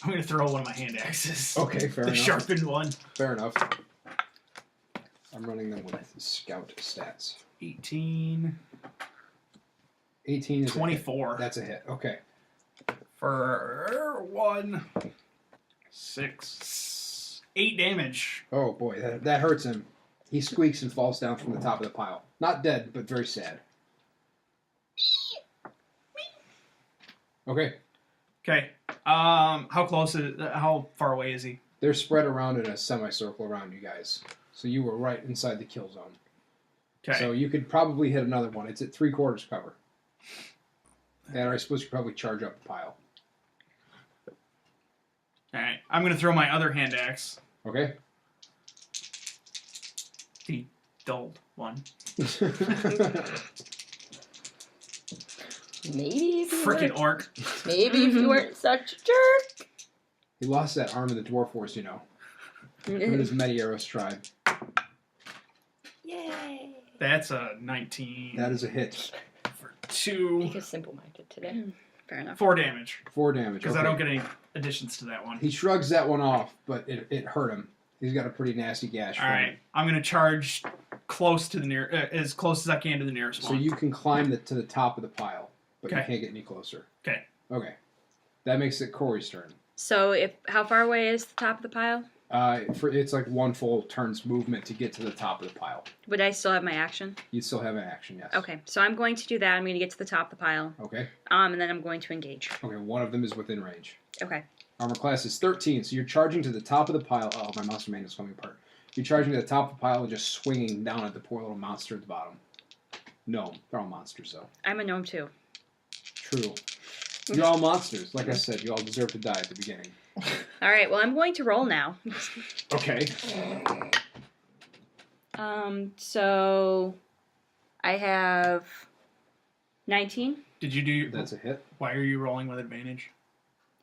I'm going to throw one of my hand axes. Okay, fair The enough. sharpened one. Fair enough. I'm running them with scout stats. 18. 18 is 24. A hit. That's a hit. Okay. For 1, 6, 8 damage. Oh boy, that hurts him. He squeaks and falls down from the top of the pile. Not dead, but very sad. Okay. Okay. How far away is he? They're spread around in a semicircle around you guys. So you were right inside the kill zone. Okay. So you could probably hit another one. It's at 3/4 cover. And I suppose you could probably charge up the pile. Alright. I'm going to throw my other hand axe. Okay? The dulled one. Maybe if you Frickin' weren't, orc. maybe if you weren't such a jerk. He lost that arm in the Dwarf Force, you know. In his Medieros tribe. Yay. That's a 19. That is a hit. For 2. Because simple-minded today. Fair enough. 4 damage. 4 damage. Because okay. I don't get any additions to that one. He shrugs that one off, but it hurt him. He's got a pretty nasty gash. Alright. I'm going to charge close to the as close as I can to the nearest So one. you can climb to the top of the pile, but you Okay. can't get any closer. Okay. Okay. That makes it Korri's turn. So how far away is the top of the pile? It's like one full turn's movement to get to the top of the pile. Would I still have my action? You'd still have an action, yes. Okay, so I'm going to do that. I'm going to get to the top of the pile. Okay. And then I'm going to engage. Okay, one of them is within range. Okay. Armor class is 13, so you're charging to the top of the pile. Oh, my monster manual's coming apart. You're charging to the top of the pile and just swinging down at the poor little monster at the bottom. No, they're all monsters, though. I'm a gnome too. True. You're all monsters. Like I said, you all deserve to die at the beginning. All right, well, I'm going to roll now. Okay. So I have 19. Did you do... That's a hit. Why are you rolling with advantage?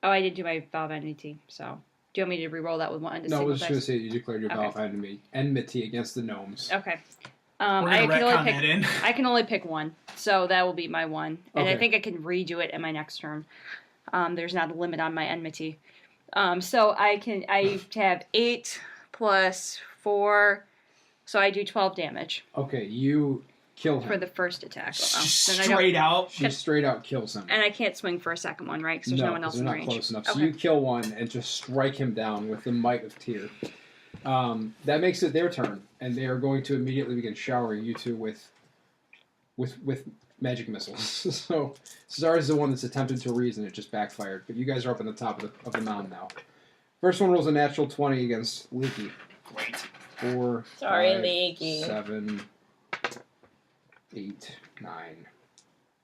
Oh, I did do my vow of enmity, so... Do you want me to re-roll that with one? No, I was just going to say you declared your vow Okay. of enmity against the gnomes. Okay. We're I going to can only retcon pick. that in. I can only pick one, so that will be my one, and I Okay. think I can redo it in my next turn. There's not a limit on my enmity, so I have 8 plus 4, so I do 12 damage Okay, you kill him. for the first attack. Then I don't, Straight out. She straight out kills him. and I can't swing for a second one, right? Because there's no one 'cause else they're in not range. close enough. So Okay. you kill one and just strike him down with the might of Tyr. That makes it their turn, and they are going to immediately begin showering you two with magic missiles. So Cezzaria's the one that's attempted to reason, it just backfired. But you guys are up on the top of the mound now. First one rolls a natural 20 against Leaky. Great. 4, Sorry, 5, Leaky. 7, 8, 9,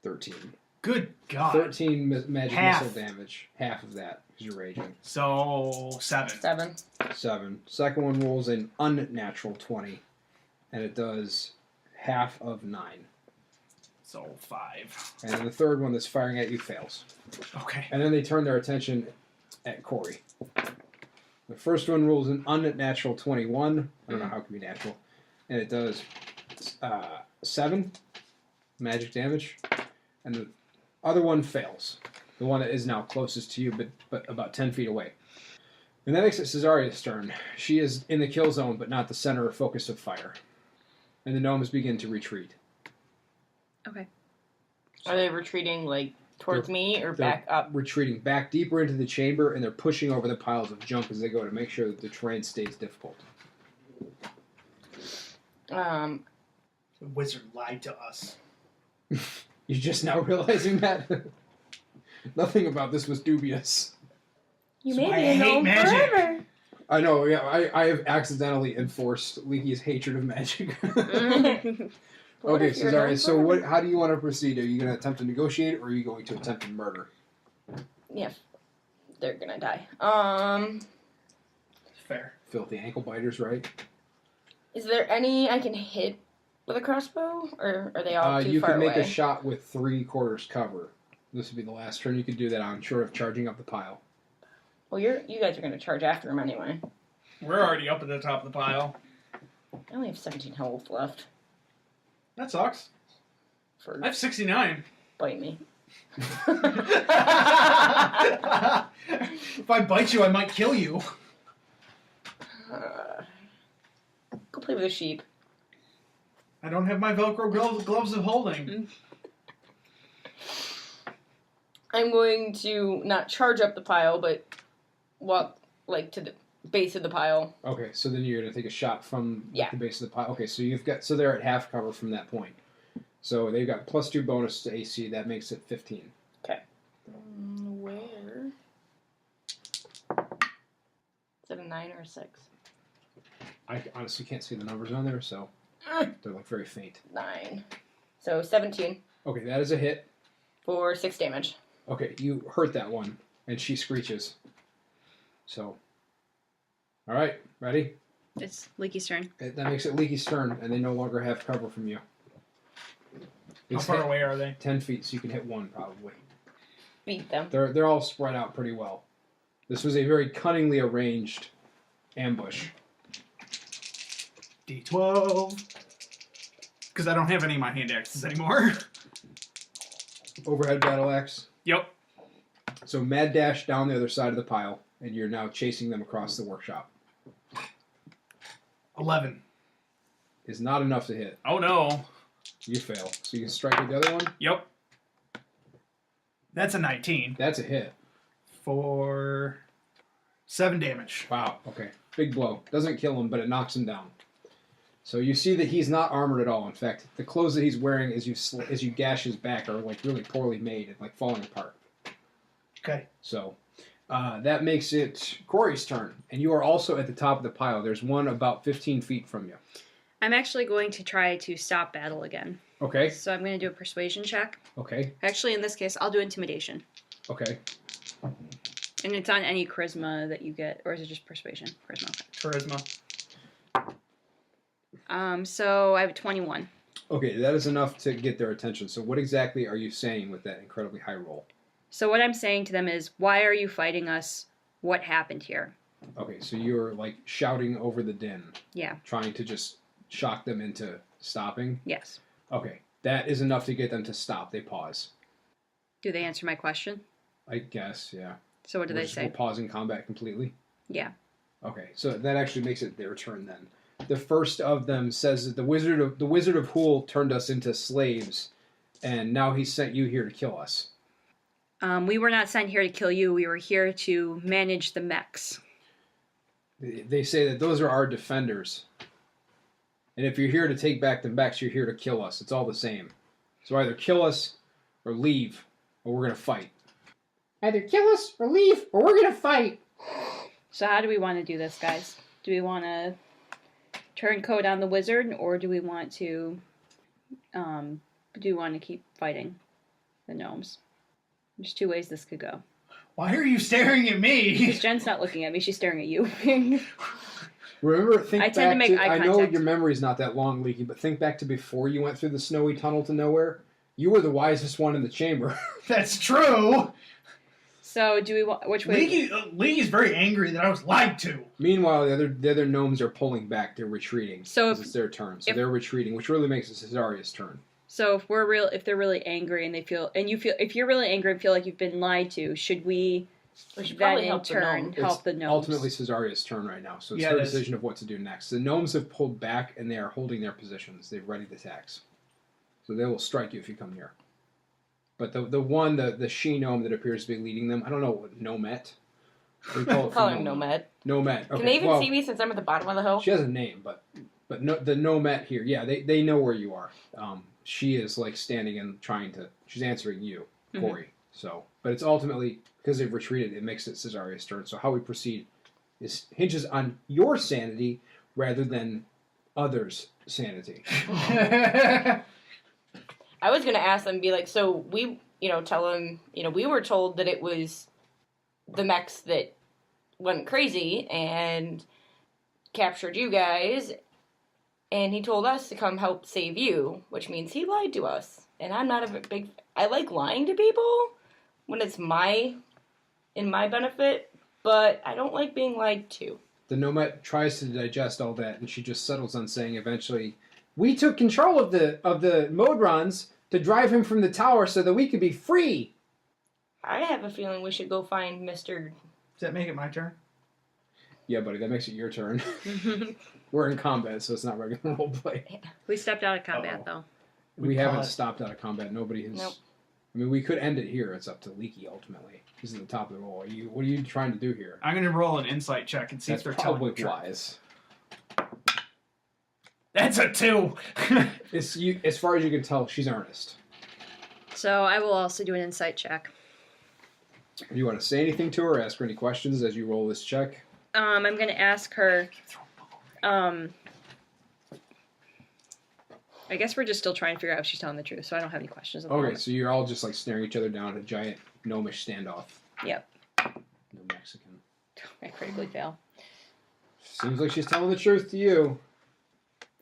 13. Good God. 13 magic Half. missile damage. Half of that because you're raging. So, 7. 7. 7. Second one rolls an unnatural 20, and it does half of 9. So, 5. And then the third one that's firing at you fails. Okay. And then they turn their attention at Korri. The first one rolls an unnatural 21. I don't know how it can be natural. And it does 7 magic damage. And the other one fails. The one that is now closest to you, but about 10 feet away. And that makes it Cezaria's turn. She is in the kill zone, but not the center or focus of fire. And the gnomes begin to retreat. Okay. Are they retreating, like, towards me or They're back up? retreating back deeper into the chamber, and they're pushing over the piles of junk as they go to make sure that the terrain stays difficult. The wizard lied to us. You're just now realizing that? Nothing about this was dubious. You That's made why me I a hate gnome magic. forever. I know, yeah, I have accidentally enforced Leaky's hatred of magic. What Okay, if you're a Cezzaria, gnome so forever? how do you want to proceed? Are you going to attempt to negotiate, or are you going to attempt to murder? Yeah, they're gonna die. Fair. Filthy ankle biters, right? Is there any I can hit with a crossbow, or are they all too You far can make away? a shot with 3/4 cover. This would be the last turn you could do that on, short of charging up the pile. Well, you guys are gonna charge after him anyway. We're already up at the top of the pile. I only have 17 health left. That sucks. For I have 69. bite me. If I bite you, I might kill you. Go play with a sheep. I don't have my Velcro gloves of holding. I'm going to not charge up the pile, but walk like to the base of the pile. Okay, so then you're going to take a shot from Yeah. the base of the pile. Okay, so so they're at half cover from that point. So they've got +2 bonus to AC. That makes it 15. Okay. Where? Is it a 9 or a 6? I honestly can't see the numbers on there, so they're like very faint. 9. So 17 Okay, that is a hit. for 6 damage. Okay, you hurt that one, and she screeches. So, all right, ready? It's Leaky's turn. That makes it Leaky's turn, and they no longer have cover from you. How It's far hit away are they? 10 feet, so you can hit one probably. Beat them. They're all spread out pretty well. This was a very cunningly arranged ambush. D12. Because I don't have any of my hand axes anymore. Overhead battle axe. Yep. So mad dash down the other side of the pile, and you're now chasing them across the workshop. 11. Is not enough to hit. Oh no. You fail. So you can strike with the other one. Yep. That's a 19. That's a hit. For 7 damage. Wow. Okay. Big blow. Doesn't kill him, but it knocks him down. So you see that he's not armored at all. In fact, the clothes that he's wearing as you gash his back are like really poorly made and like falling apart. Okay. So that makes it Korri's turn, and you are also at the top of the pile. There's one about 15 feet from you. I'm actually going to try to stop battle again. Okay. So I'm going to do a persuasion check. Okay. Actually, in this case, I'll do intimidation. Okay. And it's on any charisma that you get, or is it just persuasion? Charisma. Charisma. So I have a 21. Okay, that is enough to get their attention. So what exactly are you saying with that incredibly high roll? So what I'm saying to them is, why are you fighting us? What happened here? Okay, so you're like shouting over the din. Yeah. Trying to just shock them into stopping. Yes. Okay, that is enough to get them to stop. They pause. Do they answer my question? I guess, yeah. So what do they We're say? pausing combat completely. Yeah. Okay, so that actually makes it their turn then. The first of them says that the Wizard of Hool turned us into slaves, and now he sent you here to kill us. We were not sent here to kill you. We were here to manage the mechs. They say that those are our defenders. And if you're here to take back the mechs, you're here to kill us. It's all the same. So either kill us or leave, or we're going to fight. Either kill us or leave, or we're going to fight. So how do we want to do this, guys? Do we want to turncoat on the wizard, or do we want to keep fighting the gnomes? There's 2 ways this could go. Why are you staring at me? Because Jen's not looking at me; she's staring at you. Remember, I tend to make eye I know contact. your memory's not that long, Leaky, but think back to before you went through the snowy tunnel to nowhere. You were the wisest one in the chamber. That's true. So do we want which way? Leaky's very angry that I was lied to. Meanwhile, the other gnomes are pulling back. They're retreating. So 'cause it's their turn. So if- they're retreating, which really makes it Cezaria's turn. So if they're really angry and if you're really angry and feel like you've been lied to, should we We should Then probably in help the turn gnome. help the It's gnomes. ultimately Cezaria's turn right now, so it's Yeah, her it is. decision of what to do next. The gnomes have pulled back, and they are holding their positions. They've readied attacks. So they will strike you if you come near. But the she-gnome that appears to be leading them, I don't know what gnomet. We call it Call her from Nomad. Nomad. Okay. Can they even well, see me since I'm at the bottom of the hill? She has a name, but no, the Nomad here, yeah, they know where you are. She is like standing and she's answering you, Korri. So, but it's ultimately, because they've retreated, it makes it Cezaria's turn. So how we proceed hinges on your sanity rather than others' sanity. I was gonna ask them, be like, so we, tell them, we were told that it was the mechs that went crazy and captured you guys, and he told us to come help save you, which means he lied to us. And I'm not a big... I like lying to people when it's in my benefit, but I don't like being lied to. The Nomad tries to digest all that, and she just settles on saying eventually, "We took control of the Modrons to drive him from the tower so that we could be free." I have a feeling we should go find Mr. Does that make it my turn? Yeah, buddy, that makes it your turn. We're in combat, so it's not regular roleplay. We stepped out of combat, though. We haven't stopped out of combat. Nobody has... Nope. I mean, we could end it here. It's up to Leaky, ultimately. He's at the top of the roll. What are you trying to do here? I'm going to roll an insight check and see That's if they're telling probably the truth. wise. That's a 2. As far as you can tell, she's earnest. So I will also do an insight check. Do you want to say anything to her or ask her any questions as you roll this check? I'm going to ask her... I guess we're just still trying to figure out if she's telling the truth, so I don't have any questions at the Okay, moment. so you're all just like staring each other down at a giant gnomish standoff. Yep. No Mexican. I critically fail. Seems like she's telling the truth to you.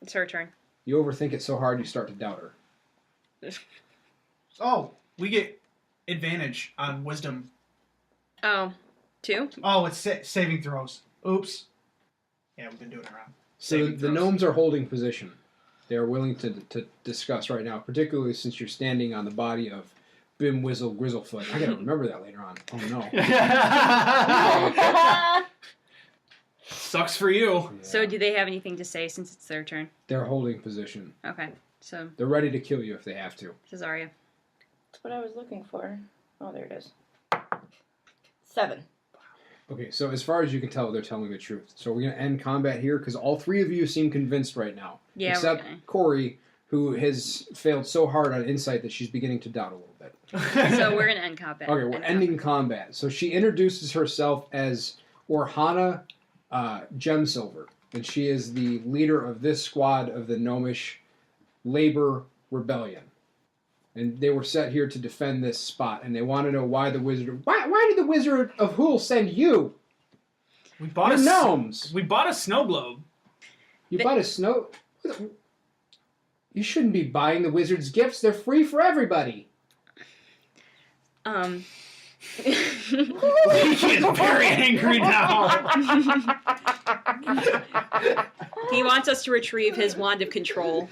It's her turn. You overthink it so hard you start to doubt her. Oh, we get advantage on wisdom. Oh, 2? Oh, it's saving throws. Oops. Yeah, we've been doing it wrong. So Saving the throws. gnomes are holding position. They are willing to discuss right now, particularly since you're standing on the body of Bim Whizzle Grizzlefoot. I gotta remember that later on. Oh no. Sucks for you. Yeah. So do they have anything to say since it's their turn? They're holding position. Okay, so They're ready to kill you if they have to. Cezzaria. That's what I was looking for. Oh, there it is. 7. Okay, so as far as you can tell, they're telling the truth. So we're going to end combat here because all three of you seem convinced right now. Yeah, except we're gonna. Korri, who has failed so hard on insight that she's beginning to doubt a little bit. So we're going to end combat. Okay, we're ending combat. So she introduces herself as Orhana Gemsilver, and she is the leader of this squad of the Gnomish Labor Rebellion. And they were set here to defend this spot, and they want to know why the wizard... Why did the Wizard of Hool send you? We bought You're gnomes! We bought a snow globe. You bought a snow... You shouldn't be buying the wizard's gifts. They're free for everybody. He is very angry now. He wants us to retrieve his wand of control.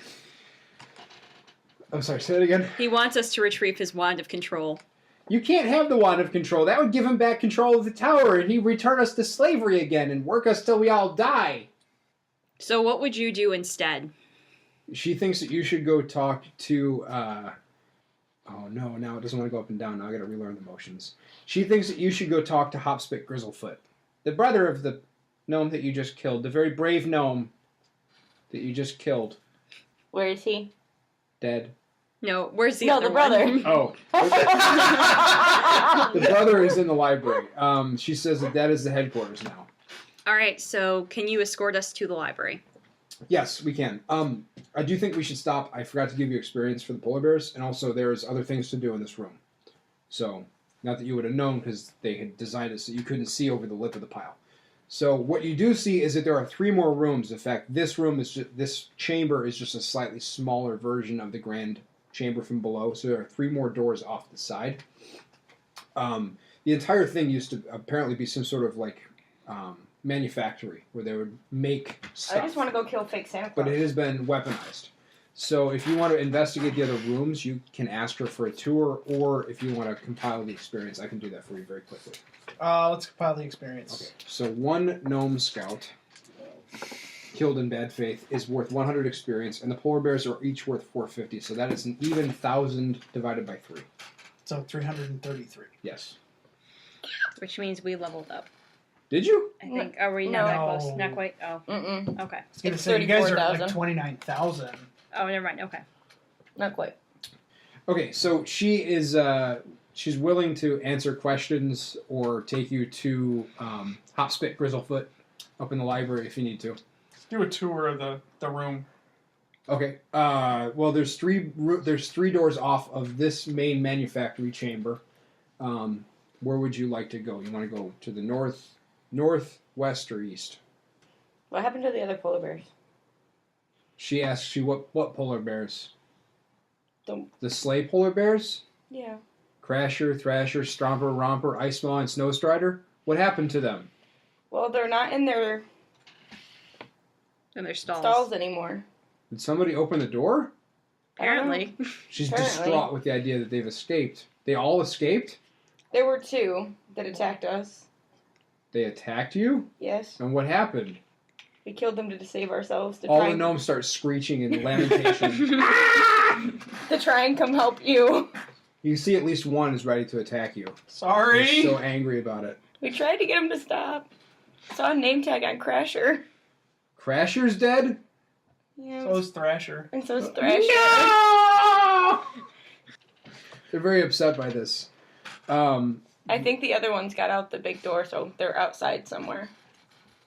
I'm sorry, say that again. He wants us to retrieve his wand of control. You can't have the wand of control. That would give him back control of the tower, and he'd return us to slavery again and work us till we all die. So what would you do instead? She thinks that you should go talk to... Oh, no, now it doesn't want to go up and down. Now I gotta relearn the motions. She thinks that you should go talk to Hopspit Grizzlefoot, the brother of the gnome that you just killed, the very brave gnome that you just killed. Where is he? Dead. No, where's the No, other the brother. one? Oh. The brother is in the library. She says that is the headquarters now. All right, so can you escort us to the library? Yes, we can. I do think we should stop. I forgot to give you experience for the polar bears, and also there's other things to do in this room. So, not that you would have known because they had designed it so you couldn't see over the lip of the pile. So what you do see is that there are 3 more rooms. In fact, this chamber is just a slightly smaller version of the grand chamber from below. So there are 3 more doors off the side. The entire thing used to apparently be some sort of like manufactory where they would make stuff. I just want to go kill fake Santa Claus. But it has been weaponized. So if you want to investigate the other rooms, you can ask her for a tour, or if you want to compile the experience, I can do that for you very quickly. Let's compile the experience. Okay. So one gnome scout killed in bad faith is worth 100 experience, and the polar bears are each worth 450. So that is an even 1,000 divided by 3. So 333. Yes. Which means we leveled up. Did you? I think. Are we not that No. close? Not quite? Oh. Mm-mm. Okay. I was gonna It's say, you guys are at 34,000. like 29,000. Oh, never mind. Okay. Not quite. Okay, so she is she's willing to answer questions or take you to Hopspit Grizzlefoot up in the library if you need to. Let's do a tour of the room. Okay. Well, there's three doors off of this main manufactory chamber. Where would you like to go? You want to go to the north, west, or east? What happened to the other polar bears? She asks you what polar bears? The sleigh polar bears? Yeah. Crasher, Thrasher, Stomper, Romper, Ice Maw, and Snowstrider? What happened to them? Well, they're not in their stalls. anymore. Did somebody open the door? Apparently. She's Apparently. distraught with the idea that they've escaped. They all escaped? There were 2 that attacked us. They attacked you? Yes. And what happened? We killed them to save ourselves. All the gnomes start screeching in lamentation. To try and come help you. You see at least one is ready to attack you. Sorry. He's so angry about it. We tried to get him to stop. Saw a name tag on Crasher. Crasher's dead? Yeah. So is Thrasher. And so is Thrasher. No! They're very upset by this. I think the other ones got out the big door, so they're outside somewhere.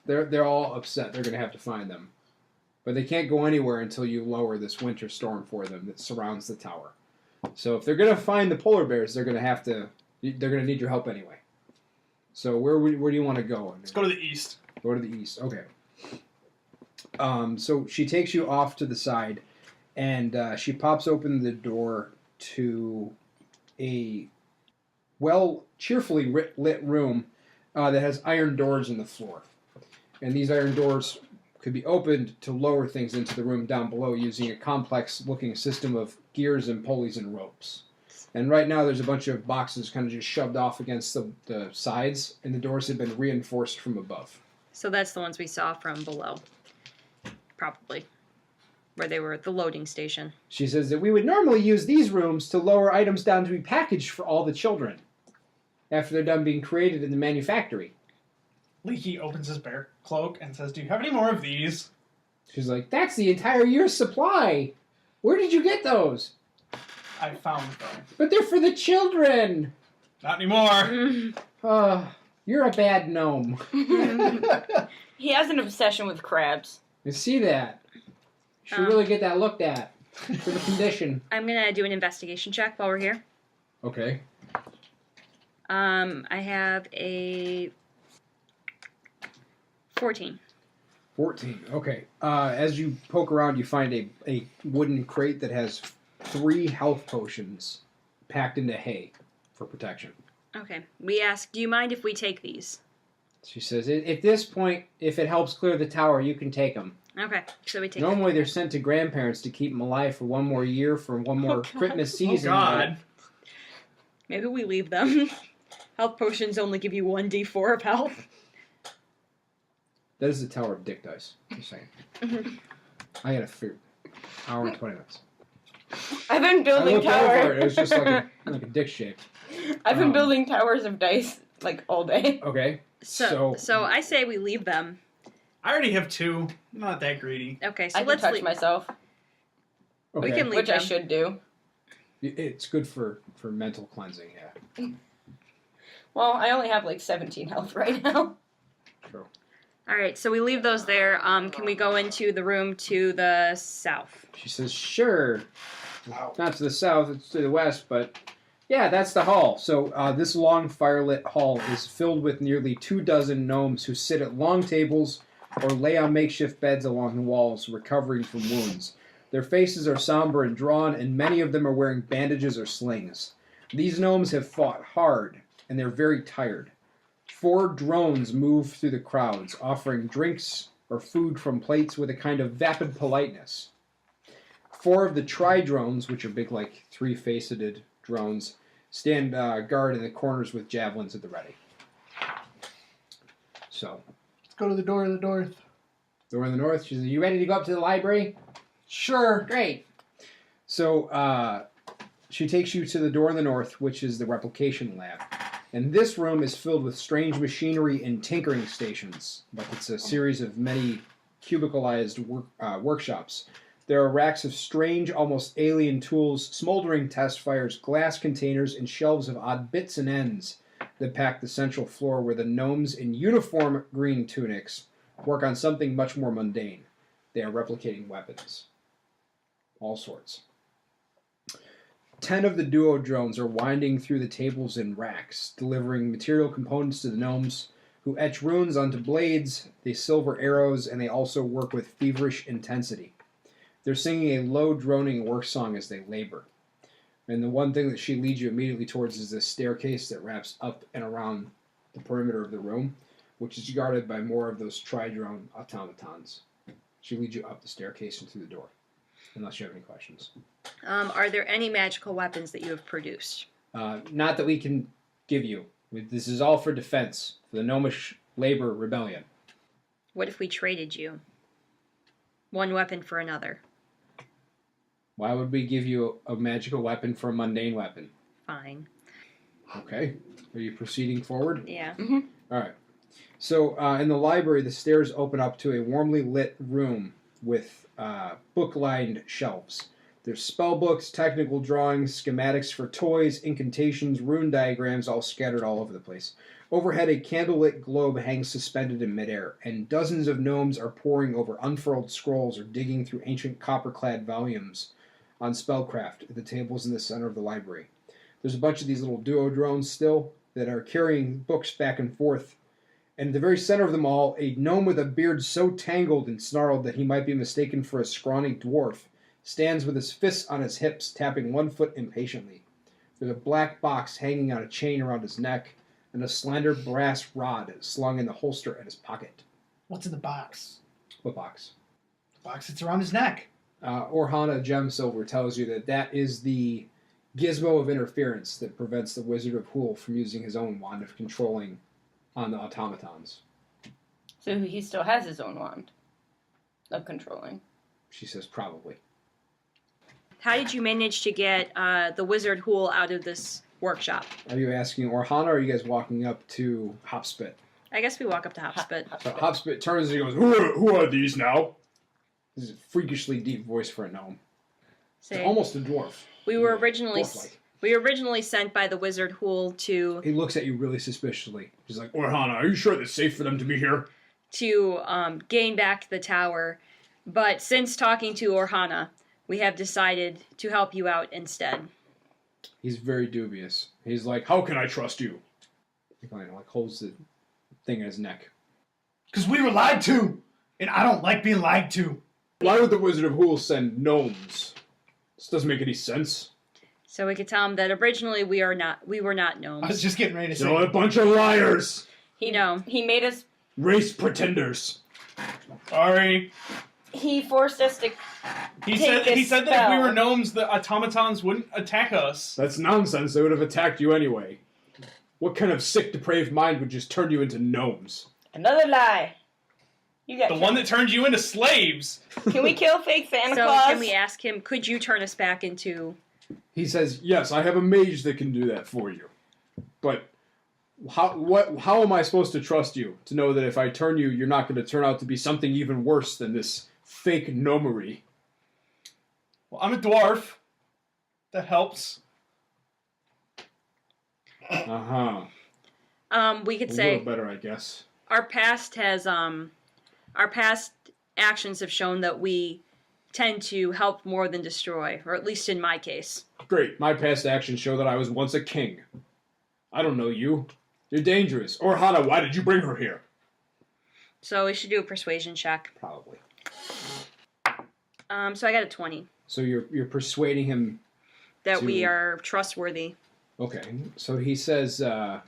They're all upset. They're going to have to find them. But they can't go anywhere until you lower this winter storm for them that surrounds the tower. So if they're going to find the polar bears, they're going to need your help anyway. So where do you want to go? Let's go to the east. Go to the east. Okay. So she takes you off to the side, and she pops open the door to a cheerfully lit room that has iron doors in the floor. And these iron doors could be opened to lower things into the room down below using a complex-looking system of gears and pulleys and ropes. And right now there's a bunch of boxes kind of just shoved off against the sides, and the doors have been reinforced from above. So that's the ones we saw from below. Probably. Where they were at the loading station. She says that we would normally use these rooms to lower items down to be packaged for all the children after they're done being created in the manufactory. Leaky opens his bear cloak and says, "Do you have any more of these?" She's like, that's the entire year's supply. Where did you get those? I found them. But they're for the children. Not anymore. You're a bad gnome. He has an obsession with crabs. I see that. You should really get that looked at for the condition. I'm gonna do an investigation check while we're here. Okay. I have a 14. 14. Okay. As you poke around, you find a wooden crate that has 3 health potions packed into hay for protection. Okay. We ask, do you mind if we take these? She says, at this point, if it helps clear the tower, you can take them. Okay. So we take Normally, they're sent to grandparents to keep them alive for one more year, for one more Christmas season. Oh, God. Maybe we leave them. Health potions only give you 1d4 of health. That is the Tower of Dick Dice. Just saying. I got a fear. Hour and 20 minutes. I've been I building looked over it. It towers. was just like a dick shape. I've been building towers of dice like all day. Okay. So I say we leave them. I already have 2. I'm not that greedy. Okay, so I can let's touch leave. myself, Okay. We can leave which them. I should do. It's good for mental cleansing, yeah. Well, I only have like 17 health right now. True. All right, so we leave those there. Can we go into the room to the south? She says, sure. Not to the south, it's to the west, but yeah, that's the hall. So this long firelit hall is filled with nearly 24 gnomes who sit at long tables or lay on makeshift beds along the walls, recovering from wounds. Their faces are somber and drawn, and many of them are wearing bandages or slings. These gnomes have fought hard, and they're very tired. 4 drones move through the crowds, offering drinks or food from plates with a kind of vapid politeness. 4 of the tri-drones, which are big, like, 3-faceted drones, stand guard in the corners with javelins at the ready. So. Let's go to the door in the north. Door in the north. She says, "You ready to go up to the library?" Sure. Great. So she takes you to the door in the north, which is the replication lab. And this room is filled with strange machinery and tinkering stations. But it's a series of many cubicalized workshops. There are racks of strange, almost alien tools, smoldering test fires, glass containers, and shelves of odd bits and ends that pack the central floor where the gnomes in uniform green tunics work on something much more mundane. They are replicating weapons. All sorts. 10 of the duo drones are winding through the tables and racks, delivering material components to the gnomes, who etch runes onto blades, they silver arrows, and they also work with feverish intensity. They're singing a low, droning work song as they labor. And the one thing that she leads you immediately towards is this staircase that wraps up and around the perimeter of the room, which is guarded by more of those tri-drone automatons. She leads you up the staircase and through the door, unless you have any questions. Are there any magical weapons that you have produced? Not that we can give you. This is all for defense, for the Gnomish Labor Rebellion. What if we traded you? One weapon for another. Why would we give you a magical weapon for a mundane weapon? Fine. Okay. Are you proceeding forward? Yeah. Mm-hmm. All right. So in the library, the stairs open up to a warmly lit room with book-lined shelves. There's spell books, technical drawings, schematics for toys, incantations, rune diagrams all scattered all over the place. Overhead, a candlelit globe hangs suspended in midair, and dozens of gnomes are poring over unfurled scrolls or digging through ancient copper-clad volumes on spellcraft at the tables in the center of the library. There's a bunch of these little duo drones still that are carrying books back and forth. And at the very center of them all, a gnome with a beard so tangled and snarled that he might be mistaken for a scrawny dwarf stands with his fists on his hips, tapping one foot impatiently. There's a black box hanging on a chain around his neck, and a slender brass rod slung in the holster at his pocket. What's in the box? What box? The box that's around his neck. Orhana Gemsilver tells you that that is the gizmo of interference that prevents the Wizard of Hool from using his own wand of controlling on the automatons. So he still has his own wand of controlling. She says probably. How did you manage to get the Wizard Hool out of this workshop? Are you asking Orhana, or are you guys walking up to Hopspit? I guess we walk up to Hopspit. So Hopspit turns and he goes, Who are these now? This is a freakishly deep voice for a gnome. Say, It's almost a dwarf. we were originally Dwarf-like. sent by the Wizard Hool to He looks at you really suspiciously. He's like, Orhana, are you sure it's safe for them to be here? gain back the tower, but since talking to Orhana, we have decided to help you out instead. He's very dubious. He's like, how can I trust you? He kind of like holds the thing in his neck. Because we were lied to! And I don't like being lied to. Why would the Wizard of Hool send gnomes? This doesn't make any sense. So we could tell him that originally we were not I was gnomes. just getting ready to You're a say. bunch of liars! He No. He made us. Race pretenders. Sorry. He forced us to. He Take said this that if we spell. were gnomes, the automatons wouldn't attack us. That's nonsense. They would have attacked you anyway. What kind of sick, depraved mind would just turn you into gnomes? Another lie. You got The one that turned you into slaves. Can we kill fake Santa So Claus? can we ask him, could you turn us back into... He says, yes, I have a mage that can do that for you. But how am I supposed to trust you to know that if I turn you, you're not going to turn out to be something even worse than this fake gnomery? Well, I'm a dwarf. That helps. Uh-huh. We could A say little better, I guess. our past actions have shown that we tend to help more than destroy, or at least in my case. Great. My past actions show that I was once a king. I don't know you. You're dangerous. Orhana, why did you bring her here? So we should do a persuasion check. Probably. So I got a 20. So you're persuading him. That we To- are trustworthy. Okay. So he says, I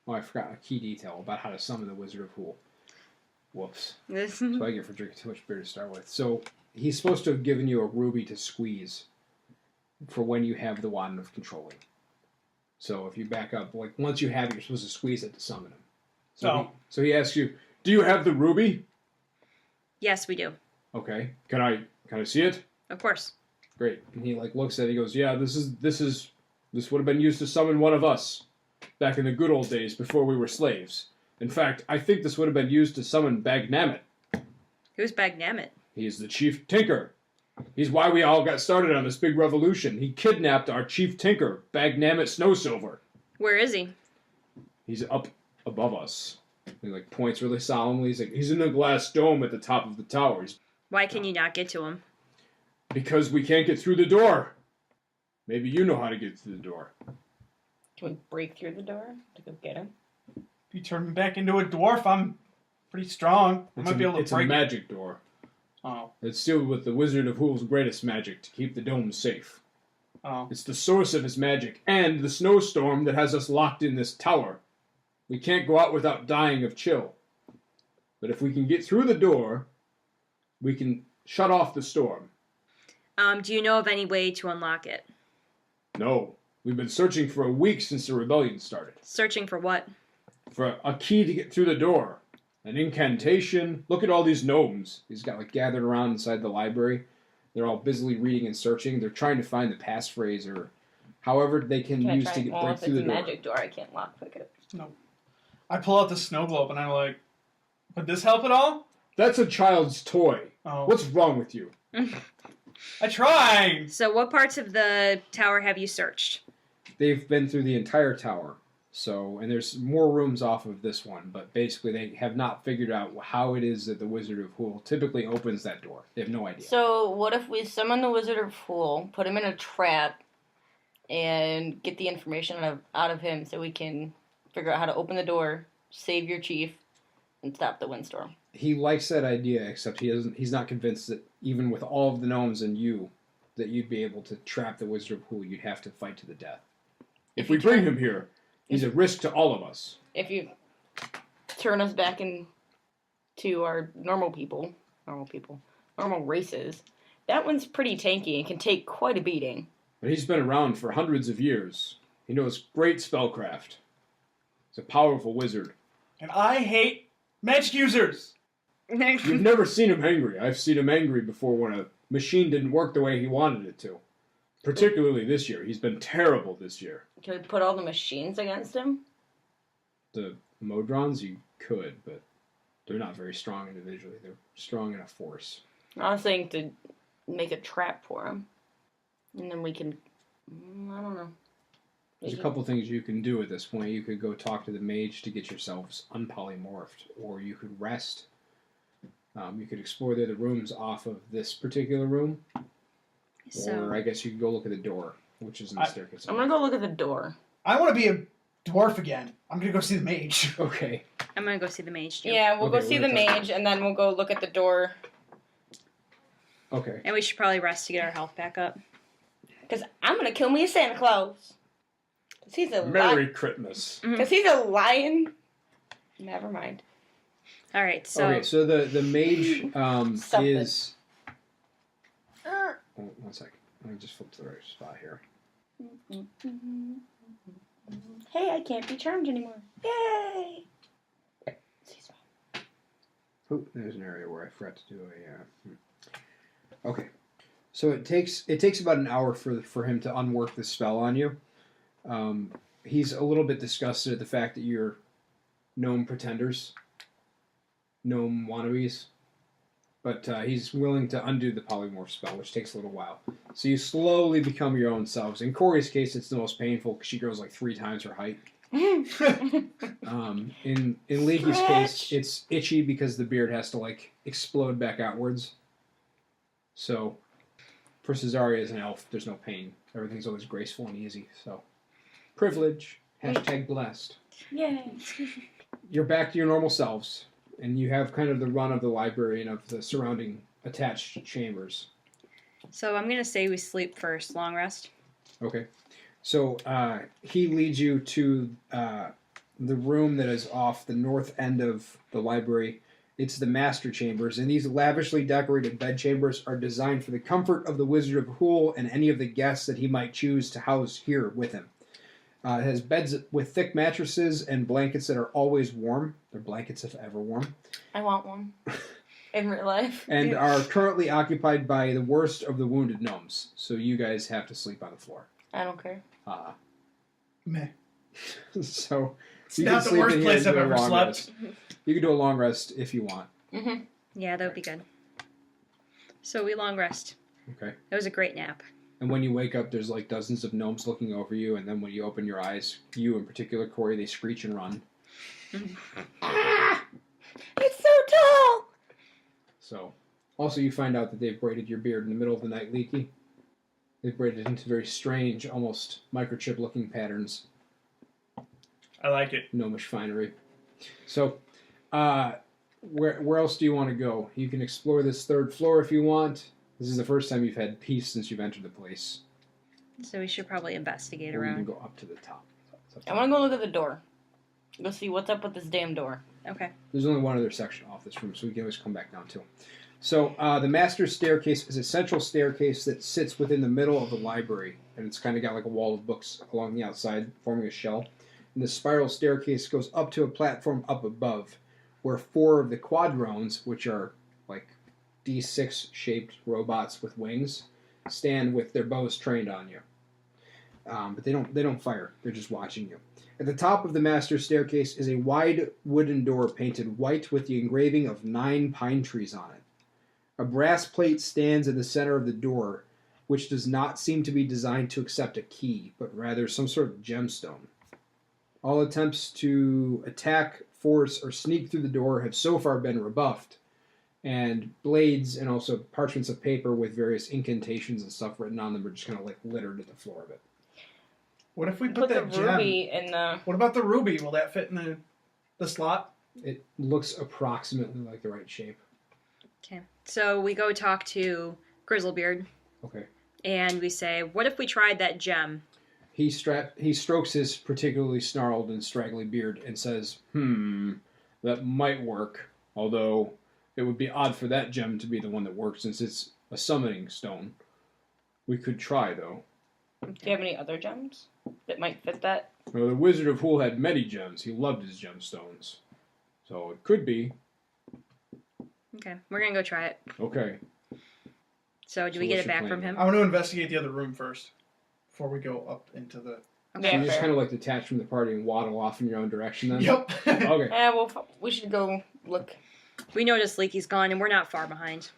forgot a key detail about how to summon the Wizard of Hool. Whoops. This So I get for drinking too much beer to start with. So he's supposed to have given you a ruby to squeeze for when you have the wand of controlling. So if you back up, like once you have it, you're supposed to squeeze it to summon him. So he asks you, "Do you have the ruby?" Yes, we do. Okay. Can I see it? Of course. Great. And he like looks at it. He goes, "Yeah, this would have been used to summon one of us back in the good old days before we were slaves. In fact, I think this would have been used to summon Bagnamet. Who's Bagnamet? He is the chief tinker. He's why we all got started on this big revolution. He kidnapped our chief tinker, Bagnamet Snowsilver. Where is he? He's up above us." He like points really solemnly. He's like, "He's in a glass dome at the top of the towers." Why can you not get to him? "Because we can't get through the door. Maybe you know how to get through the door." Can we break through the door to go get him? If you turn me back into a dwarf, I'm pretty strong. I might be able to It's break a magic door. Oh. It's sealed with the Wizard of Hool's greatest magic to keep the dome safe. Oh. It's the source of his magic and the snowstorm that has us locked in this tower. We can't go out without dying of chill. But if we can get through the door, we can shut off the storm. Do you know of any way to unlock it? No. We've been searching for a week since the rebellion started. Searching for what? For a key to get through the door. An incantation. Look at all these gnomes. He's got like gathered around inside the library. They're all busily reading and searching. They're trying to find the passphrase or however they can use to break through the door. If it's a magic door, I can't lockpick it. No. I pull out the snow globe and I'm like, would this help at all? That's a child's toy. Oh. What's wrong with you? I tried! So what parts of the tower have you searched? They've been through the entire tower. And there's more rooms off of this one, but basically they have not figured out how it is that the Wizard of Hool typically opens that door. They have no idea. So what if we summon the Wizard of Fool, put him in a trap, and get the information out of him so we can figure out how to open the door, save your chief, and stop the windstorm? He likes that idea, except he's not convinced that even with all of the gnomes and you, that you'd be able to trap the Wizard of Hool. You'd have to fight to the death. If we bring him here, he's a risk to all of us. If you turn us back into our normal races, that one's pretty tanky and can take quite a beating. But he's been around for hundreds of years. He knows great spellcraft. He's a powerful wizard. And I hate magic users! You've never seen him angry. I've seen him angry before when a machine didn't work the way he wanted it to. Particularly this year. He's been terrible this year. Can we put all the machines against him? The Modrons, you could, but they're not very strong individually. They're strong in a force. I was saying to make a trap for him. And then we can... I don't know. There's a couple things you can do at this point. You could go talk to the mage to get yourselves unpolymorphed, or you could rest. You could explore the other rooms off of this particular room. Or I guess you could go look at the door, which is in the staircase. I'm going to go look at the door. I want to be a dwarf again. I'm going to go see the mage. Okay. I'm going to go see the mage, too. Yeah, we'll go see the mage, and then we'll go look at the door. Okay. And we should probably rest to get our health back up. Because I'm going to kill me a Santa Claus. Because he's a Merry Critmas. Because he's a lion. Never mind. All right, so... Okay, so the mage is... Oh, one second. Let me just flip to the right spot here. Hey, I can't be charmed anymore. Yay! Oh, there's an area where I forgot to do a... Okay. So it takes about an hour for him to unwork the spell on you. He's a little bit disgusted at the fact that you're gnome pretenders. Gnome wannabes. But he's willing to undo the polymorph spell, which takes a little while. So you slowly become your own selves. In Korri's case, it's the most painful because she grows like 3 times her height. In Leaky's case, it's itchy because the beard has to like explode back outwards. So for Cezzaria as an elf, there's no pain. Everything's always graceful and easy. So privilege. # blessed. Yay. You're back to your normal selves. And you have kind of the run of the library and of the surrounding attached chambers. So I'm going to say we sleep first. Long rest. Okay. So he leads you to the room that is off the north end of the library. It's the Master Chambers, and these lavishly decorated bedchambers are designed for the comfort of the Wizard of Hool and any of the guests that he might choose to house here with him. It has beds with thick mattresses and blankets that are always warm. They're blankets if ever warm. I want one. In real life. And are currently occupied by the worst of the wounded gnomes. So you guys have to sleep on the floor. I don't care. Meh. So it's not the worst place I've ever slept. You can do a long rest if you want. Mm-hmm. Yeah, that would be good. So we long rest. Okay. That was a great nap. And when you wake up, there's like dozens of gnomes looking over you, and then when you open your eyes, you in particular, Korri, they screech and run. Ah! It's so tall! So, also you find out that they've braided your beard in the middle of the night, Leaky. They've braided it into very strange, almost microchip-looking patterns. I like it. Gnomish finery. So, where else do you want to go? You can explore this third floor if you want. This is the first time you've had peace since you've entered the place. So we should probably investigate Or you around. can go up to the top. I want to go look at the door. Go see what's up with this damn door. Okay. There's only one other section off this room, so we can always come back down too. So the master's staircase is a central staircase that sits within the middle of the library, and it's kind of got like a wall of books along the outside, forming a shell. And the spiral staircase goes up to a platform up above, where 4 of the quadrones, which are like D6-shaped robots with wings, stand with their bows trained on you. But they don't fire. They're just watching you. At the top of the master's staircase is a wide wooden door painted white with the engraving of 9 pine trees on it. A brass plate stands in the center of the door, which does not seem to be designed to accept a key, but rather some sort of gemstone. All attempts to attack, force, or sneak through the door have so far been rebuffed, and blades and also parchments of paper with various incantations and stuff written on them are just kind of like littered at the floor of it. What if we Put the that gem? ruby in the... What about the ruby? Will that fit in the slot? It looks approximately like the right shape. Okay. So we go talk to Grizzlebeard. Okay. And we say, what if we tried that gem? He strokes his particularly snarled and straggly beard and says, that might work, although it would be odd for that gem to be the one that works since it's a summoning stone. We could try, though. Do you have any other gems that might fit that? Well, the Wizard of Hool had many gems. He loved his gemstones. So it could be. Okay, we're gonna go try it. Okay. So do So we get what's it your back plan? from him? I want to investigate the other room first before we go up into the. So Yeah, you just fair. kind of like detach from the party and waddle off in your own direction then? Yep. Okay. Yeah, well, we should go look. We noticed Leaky's gone, and we're not far behind.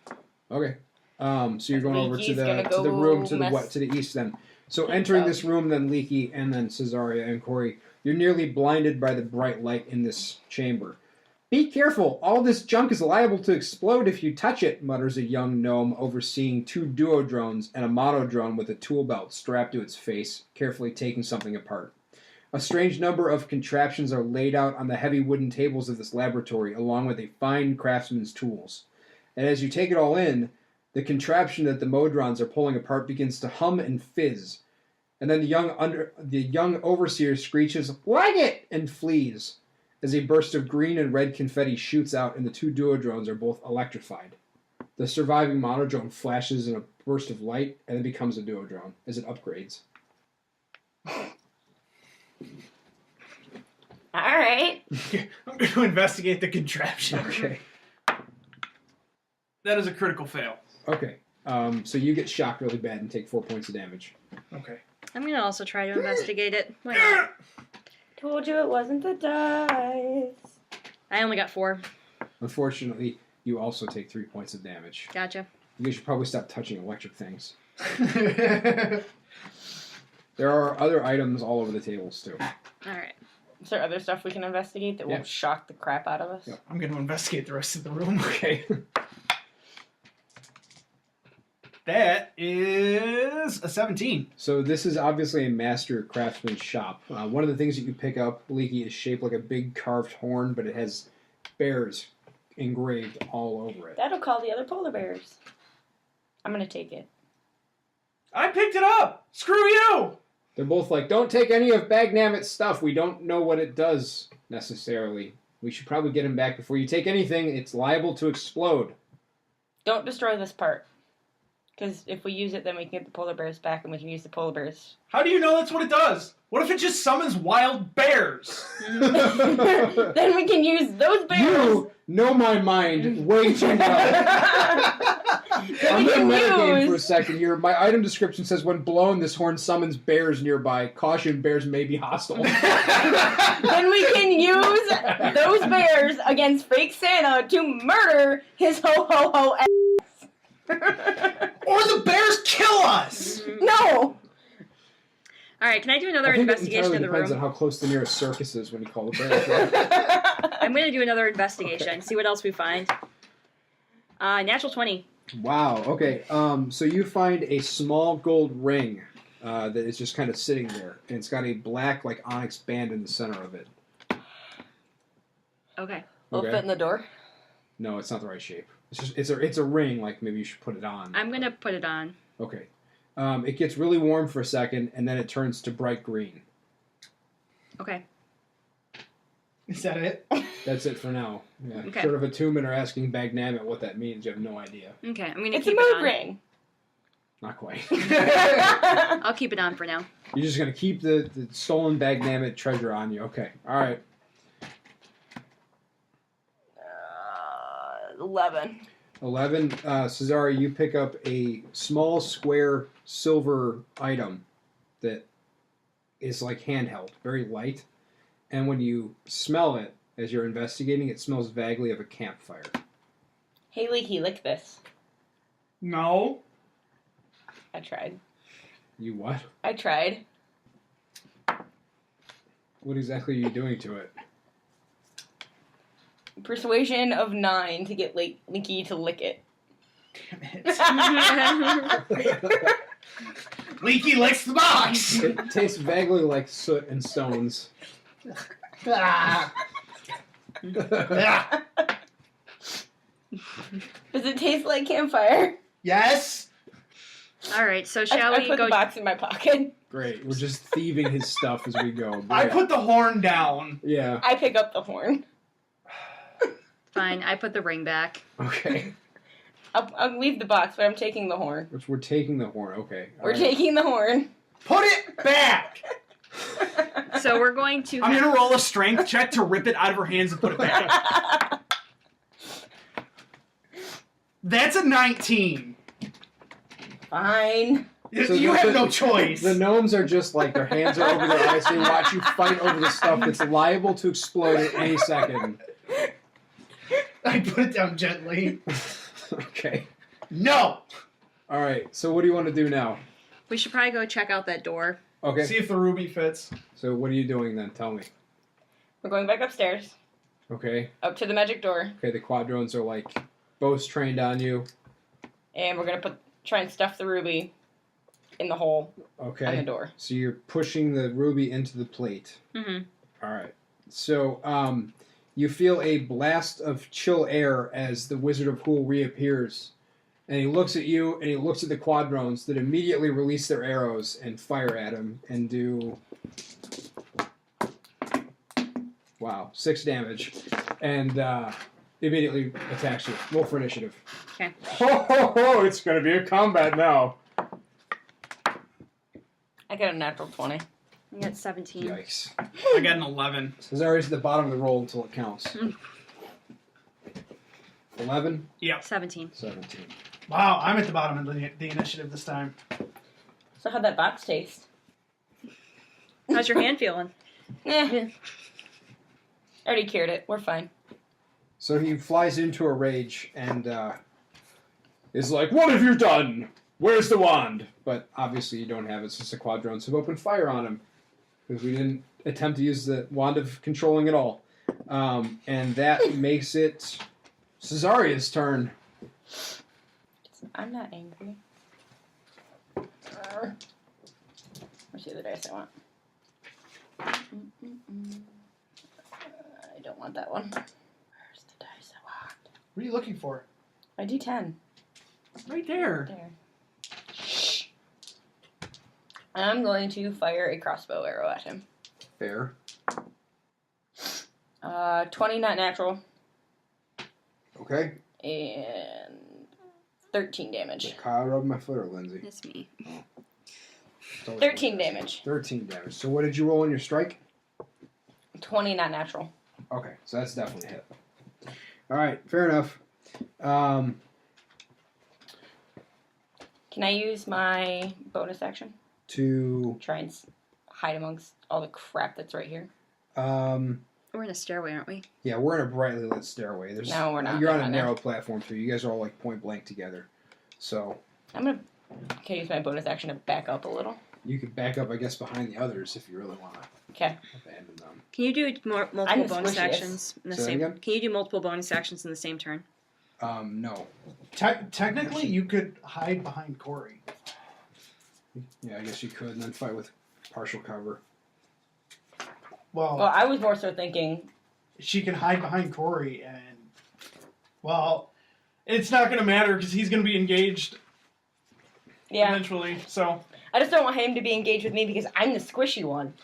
Okay. So you're going over to Leaky's the gonna room go to the east then. So Turns entering out. this room then, Leaky and then Cezzaria and Korri, you're nearly blinded by the bright light in this chamber. Be careful, all this junk is liable to explode if you touch it, mutters a young gnome overseeing 2 duodrones and a monodrone with a tool belt strapped to its face, carefully taking something apart. A strange number of contraptions are laid out on the heavy wooden tables of this laboratory, along with a fine craftsman's tools. And as you take it all in, the contraption that the modrons are pulling apart begins to hum and fizz. And then the young overseer screeches, "Like it!" and flees, as a burst of green and red confetti shoots out and the 2 duodrones are both electrified. The surviving monodrone flashes in a burst of light and then becomes a duodrone as it upgrades. All right. I'm going to investigate the contraption. Okay. That is a critical fail. Okay. So you get shocked really bad and take 4 points of damage. Okay. I'm gonna also try to investigate it. Why not? Told you it wasn't the dice. I only got 4. Unfortunately, you also take 3 points of damage. Gotcha. You should probably stop touching electric things. There are other items all over the tables, too. Alright. Is there other stuff we can investigate that Yeah. will shock the crap out of us? Yeah. I'm going to investigate the rest of the room. Okay. That is a 17. So this is obviously a master craftsman shop. One of the things that you pick up, Leaky, is shaped like a big carved horn, but it has bears engraved all over it. That'll call the other polar bears. I'm gonna take it. I picked it up. Screw you. They're both like, don't take any of Bagnamit's stuff. We don't know what it does, necessarily. We should probably get him back before you take anything. It's liable to explode. Don't destroy this part. Because if we use it, then we can get the polar bears back and we can use the polar bears. How do you know that's what it does? What if it just summons wild bears? Then we can use those bears. You know my mind way too well. I'm going to metagame for a second here. My item description says, when blown, this horn summons bears nearby. Caution, bears may be hostile. Then we can use those bears against fake Santa to murder his ho-ho-ho ass. Or the bears kill us! No! Alright, can I do another I think investigation it of the depends room? on how close the nearest circus is when you call the bears. Right? I'm going to do another investigation, see what else we find. Natural 20. Wow, okay. So you find a small gold ring that is just kind of sitting there. And it's got a black, like, onyx band in the center of it. Okay. Will it fit in the door? No, it's not the right shape. It's a ring, like maybe you should put it on. I'm going to put it on. Okay. It gets really warm for a second, and then it turns to bright green. Okay. Is that it? That's it for now. Yeah. Okay. Short of attunement or asking Bagnamit what that means, you have no idea. Okay, I'm going to It's a keep it mood on. ring. Not quite. I'll keep it on for now. You're just going to keep the stolen Bagnamit treasure on you. Okay. All right. 11. 11. Cezzaria, you pick up a small square silver item that is like handheld, very light. And when you smell it, as you're investigating, it smells vaguely of a campfire. Hey, Leaky, lick this. No. I tried. You what? I tried. What exactly are you doing to it? Persuasion of 9 to get Leaky to lick it. Damn it. Leaky licks the box! It tastes vaguely like soot and stones. Ah. Ah. Does it taste like campfire? Yes? Alright, so I shall we put go... the box in my pocket. Great. We're just thieving his stuff as we go. I put the horn down. Yeah. I pick up the horn. Fine, I put the ring back. Okay. I'll leave the box, but I'm taking the horn. Which we're taking the horn. Okay. All We're right. taking the horn. Put it back! So we're going to... I'm gonna roll a strength check to rip it out of her hands and put it back. That's a 19. Fine. So You have no choice. The gnomes are just like their hands are over their eyes. They watch you fight over the stuff that's liable to explode at any second. I put it down gently. Okay. No! All right. So what do you want to do now? We should probably go check out that door. Okay. See if the ruby fits. So what are you doing then? Tell me. We're going back upstairs. Okay. Up to the magic door. Okay. The quadrones are like both trained on you. And we're going to try and stuff the ruby in the hole Okay. on the door. So you're pushing the ruby into the plate. Mm-hmm. All right. So you feel a blast of chill air as the Wizard of Hool reappears. And he looks at you, and he looks at the quadrones that immediately release their arrows and fire at him and do... Wow, 6 damage. And immediately attacks you. Roll for initiative. Okay. Ho, ho, ho! It's going to be a combat now. I got a natural 20. I got 17. Yikes. I got an 11. Cezaria's at the bottom of the roll until it counts. Mm. 11? Yep. 17. 17. Wow, I'm at the bottom of the initiative this time. So how'd that box taste? How's your hand feeling? Eh. Already cured it. We're fine. So he flies into a rage and is like, "What have you done? Where's the wand?" But obviously you don't have it since the quadrones have opened fire on him. Because we didn't attempt to use the wand of controlling at all. And that makes it Cezaria's turn. I'm not angry. Where's the other dice I want? I don't want that one. Where's the dice I want? What are you looking for? I D10. Right there. There. Shh. I'm going to fire a crossbow arrow at him. Fair. 20 not natural. Okay. And 13 damage. Kyle rubbed my foot or Lindsay? It's me. 13 damage. 13 damage. So what did you roll on your strike? 20 not natural. Okay, so that's definitely a hit. All right, fair enough. Can I use my bonus action? To Try and hide amongst all the crap that's right here. We're in a stairway, aren't we? Yeah, we're in a brightly lit stairway. No, we're not. You're on a We're not. narrow platform too. You guys are all like point blank together. So Can I use my bonus action to back up a little? you could back up, I guess, behind the others if you really want to Okay. abandon them. Can you do multiple I'm bonus squishiest. actions in the Say that same? again? Can you do multiple bonus actions in the same turn? No. Technically, you could hide behind Korri. Yeah, I guess you could, and then fight with partial cover. Well, I was more so thinking. She can hide behind Korri, and well, it's not going to matter because he's going to be engaged eventually. So I just don't want him to be engaged with me because I'm the squishy one.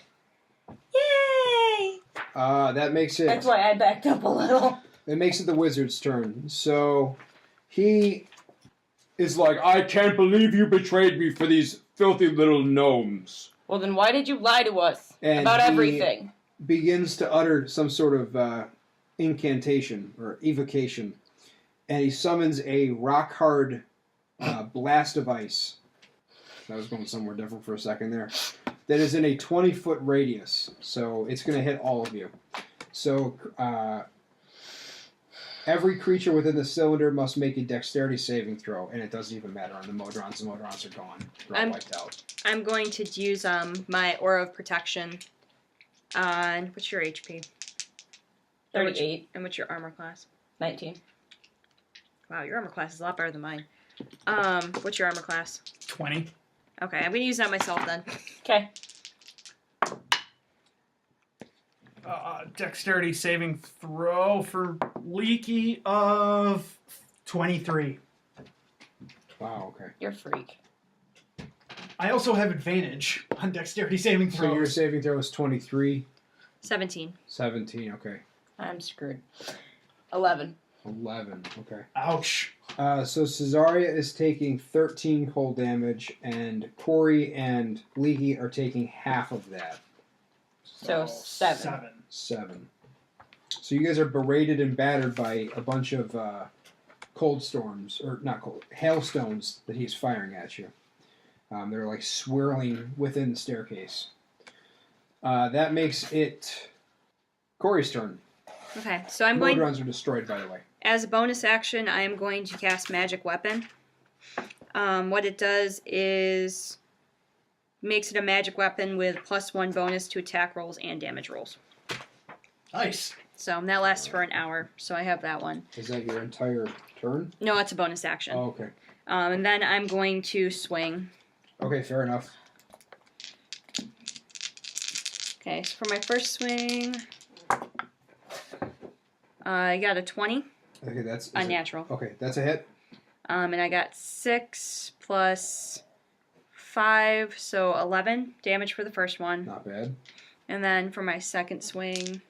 Yay! That makes it. That's why I backed up a little. It makes it the wizard's turn. So he is like, I can't believe you betrayed me for these filthy little gnomes. Well, then why did you lie to us And about he everything? Begins to utter some sort of incantation or evocation, and he summons a rock hard blast of ice. I was going somewhere different for a second there. That is in a 20-foot radius, so it's going to hit all of you. So every creature within the cylinder must make a dexterity saving throw, and it doesn't even matter on the Modrons. The Modrons are gone. They're all wiped out. I'm going to use my aura of protection on what's your HP? 38. And what's your armor class? 19. Wow, your armor class is a lot better than mine. What's your armor class? 20. Okay, I'm gonna use that myself then. Okay. Dexterity saving throw for Leaky of 23. Wow, okay. You're a freak. I also have advantage on dexterity saving So your throws. saving throw is 23. 17. 17, okay. I'm screwed. 11. 11, okay. Ouch. So Cezzaria is taking 13 cold damage, and Korri and Leaky are taking half of that. So 7. 7. So you guys are berated and battered by a bunch of cold storms, or not cold, hailstones that he's firing at you. They're like swirling within the staircase. That makes it Korri's turn. Okay, so I'm going. Modrons are destroyed, by the way. As a bonus action, I am going to cast Magic Weapon. What it does is makes it a magic weapon with +1 bonus to attack rolls and damage rolls. Nice. So that lasts for an hour. So I have that one. Is that your entire turn? No, it's a bonus action. Oh, okay. And then I'm going to swing. Okay, fair enough. Okay, so for my first swing, I got a 20. Okay, that's Unnatural. Okay, that's a hit. And I got 6 plus 5, so 11 damage for the first one. Not bad. And then for my second swing,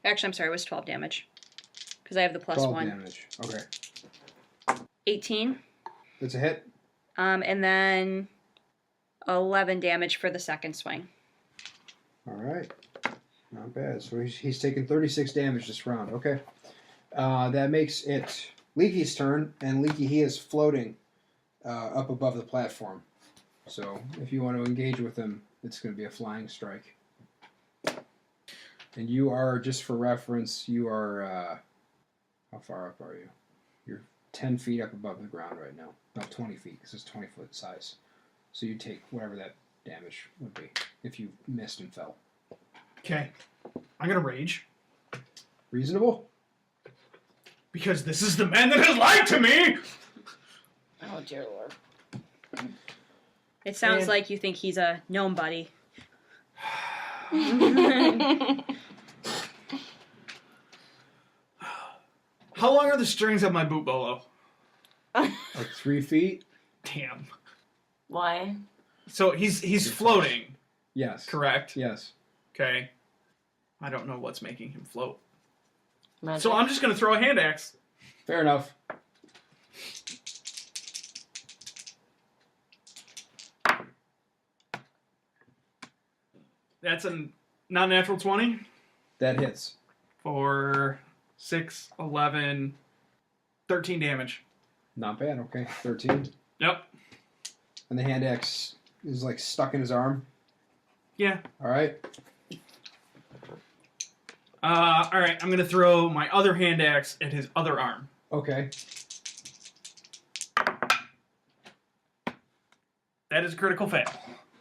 actually, I'm sorry, it was 12 damage. Because I have the plus 12 1. damage. Okay. 18. That's a hit. And then 11 damage for the second swing. All right. Not bad. So he's taken 36 damage this round. Okay. That makes it Leaky's turn, and Leaky, he is floating up above the platform. So if you want to engage with him, it's going to be a flying strike. And you are, just for reference, you are, how far up are you? You're 10 feet up above the ground right now. No, 20 feet, because it's 20-foot size. So you take whatever that damage would be if you missed and fell. Okay. I'm going to rage. Reasonable? Because this is the man that has lied to me! Oh, dear Lord. It sounds And- like you think he's a gnome buddy. How long are the strings of my boot bolo? Like 3 feet? Damn. Why? So he's floating, Yes. correct? Yes. Okay. I don't know what's making him float. Magic. So I'm just going to throw a hand axe. Fair enough. That's a non-natural 20 That hits. for 6, 11, 13 damage. Not bad. Okay, 13. Yep. And the hand axe is like stuck in his arm. Yeah. All right. All right, I'm going to throw my other hand axe at his other arm. Okay. That is a critical fail.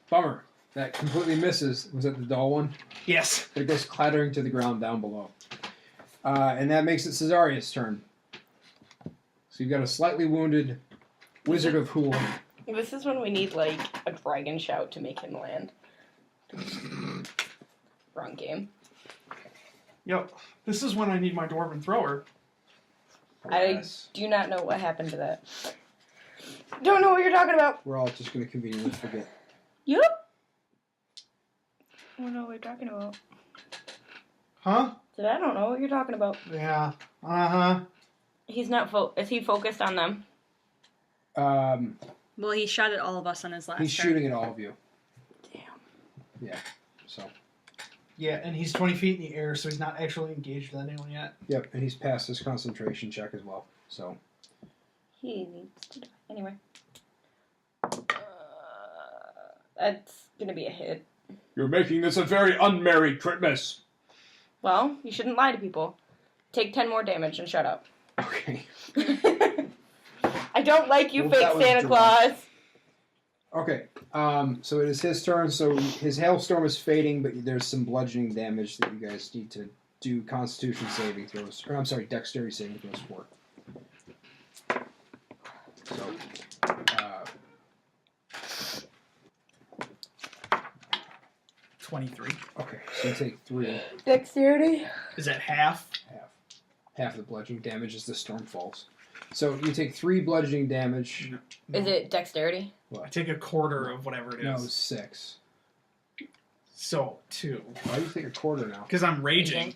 Bummer. That completely misses. Was it the dull one? Yes. It goes clattering to the ground down below. And that makes it Cezaria's turn. So you've got a slightly wounded Wizard of Hool. This is when we need, like, a dragon shout to make him land. Wrong game. Yep. This is when I need my Dwarven Thrower. I do not know what happened to that. Don't know what you're talking about. We're all just going to conveniently forget. Yep. I don't know what you're talking about. Huh? I don't know what you're talking about. Yeah. Uh-huh. He's not is he focused on them? Well, he shot at all of us on his last He's turn. shooting at all of you. Damn. Yeah. So. Yeah, and he's 20 feet in the air, so he's not actually engaged with anyone yet. Yep, and he's passed his concentration check as well. So. He needs to die. Anyway. That's gonna be a hit. You're making this a very unmerry Critmas. Well, you shouldn't lie to people. Take 10 more damage and shut up. Okay. I don't like you, Well, that fake was Santa dramatic. Claus. Okay. So it is his turn. So his hailstorm is fading, but there's some bludgeoning damage that you guys need to do Constitution saving throws. Or I'm sorry, Dexterity saving throws for. So. 23. Okay. So you take 3. Dexterity? Is that half? Half the bludgeoning damage as the storm falls. So you take 3 bludgeoning damage. Is it dexterity? I take a quarter of whatever it is. No, 6. So, 2. Why do you take a quarter now? Because I'm raging.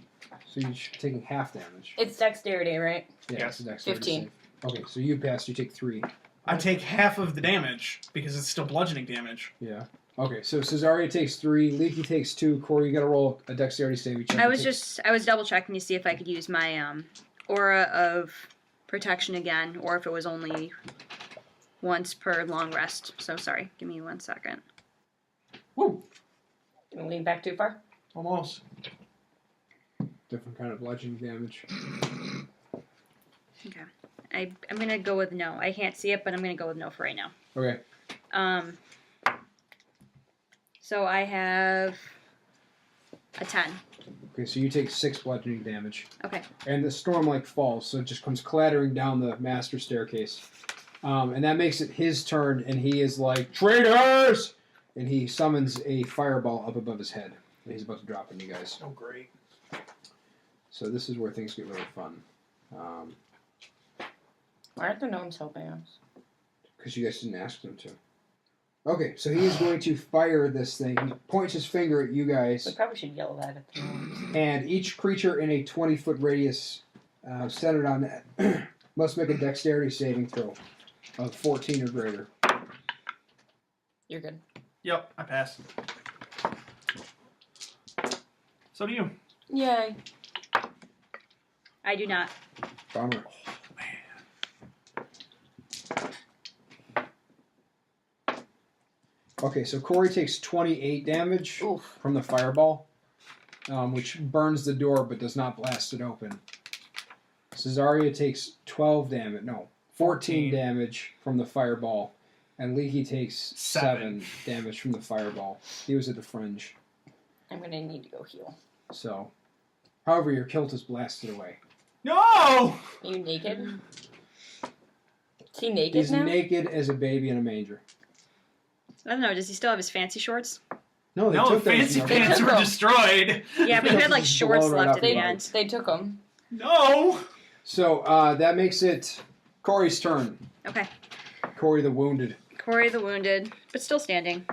So you're taking half damage. It's dexterity, right? Yeah, Yes. it's a dexterity 15. save. Okay, so you pass. You take 3. I take half of the damage because it's still bludgeoning damage. Yeah. Okay, so Cezzaria takes 3, Leaky takes 2, Korri, you gotta roll a dexterity save. I was double checking to see if I could use my aura of protection again, or if it was only once per long rest. So sorry, give me 1 second. Woo! Gonna lean back too far? Almost. different kind of bludgeoning damage. Okay. I'm gonna go with no. I can't see it, but I'm gonna go with no for right now. Okay. So I have a 10. Okay, so you take 6 bludgeoning damage. Okay. And the storm falls, so it just comes clattering down the master staircase. And that makes it his turn, and he is like, traitors! And he summons a fireball up above his head. And he's about to drop on you guys. Oh, great. So this is where things get really fun. Why aren't the gnomes helping us? Because you guys didn't ask them to. Okay, so he is going to fire this thing. He points his finger at you guys. We probably should yell that at the gnomes. And each creature in a 20-foot radius centered on that must make a dexterity saving throw of 14 or greater. You're good. Yep, I pass. So do you. Yay. I do not. Bummer. Okay, so Korri takes 28 damage Oof. from the fireball, which burns the door but does not blast it open. Cezzaria takes 14 damage from the fireball, and Leaky takes 7 damage from the fireball. He was at the fringe. I'm gonna need to go heal. So, however, your kilt is blasted away. No! Are you naked? Is he naked He's now? naked as a baby in a manger. I don't know. Does he still have his fancy shorts? No, they No, took those fancy from pants They were took 'em. destroyed. Yeah, but he had like Just shorts blown right left up at the in end. They took them. No! So, that makes it Korri's turn. Okay. Korri the Wounded. Korri the Wounded, but still standing.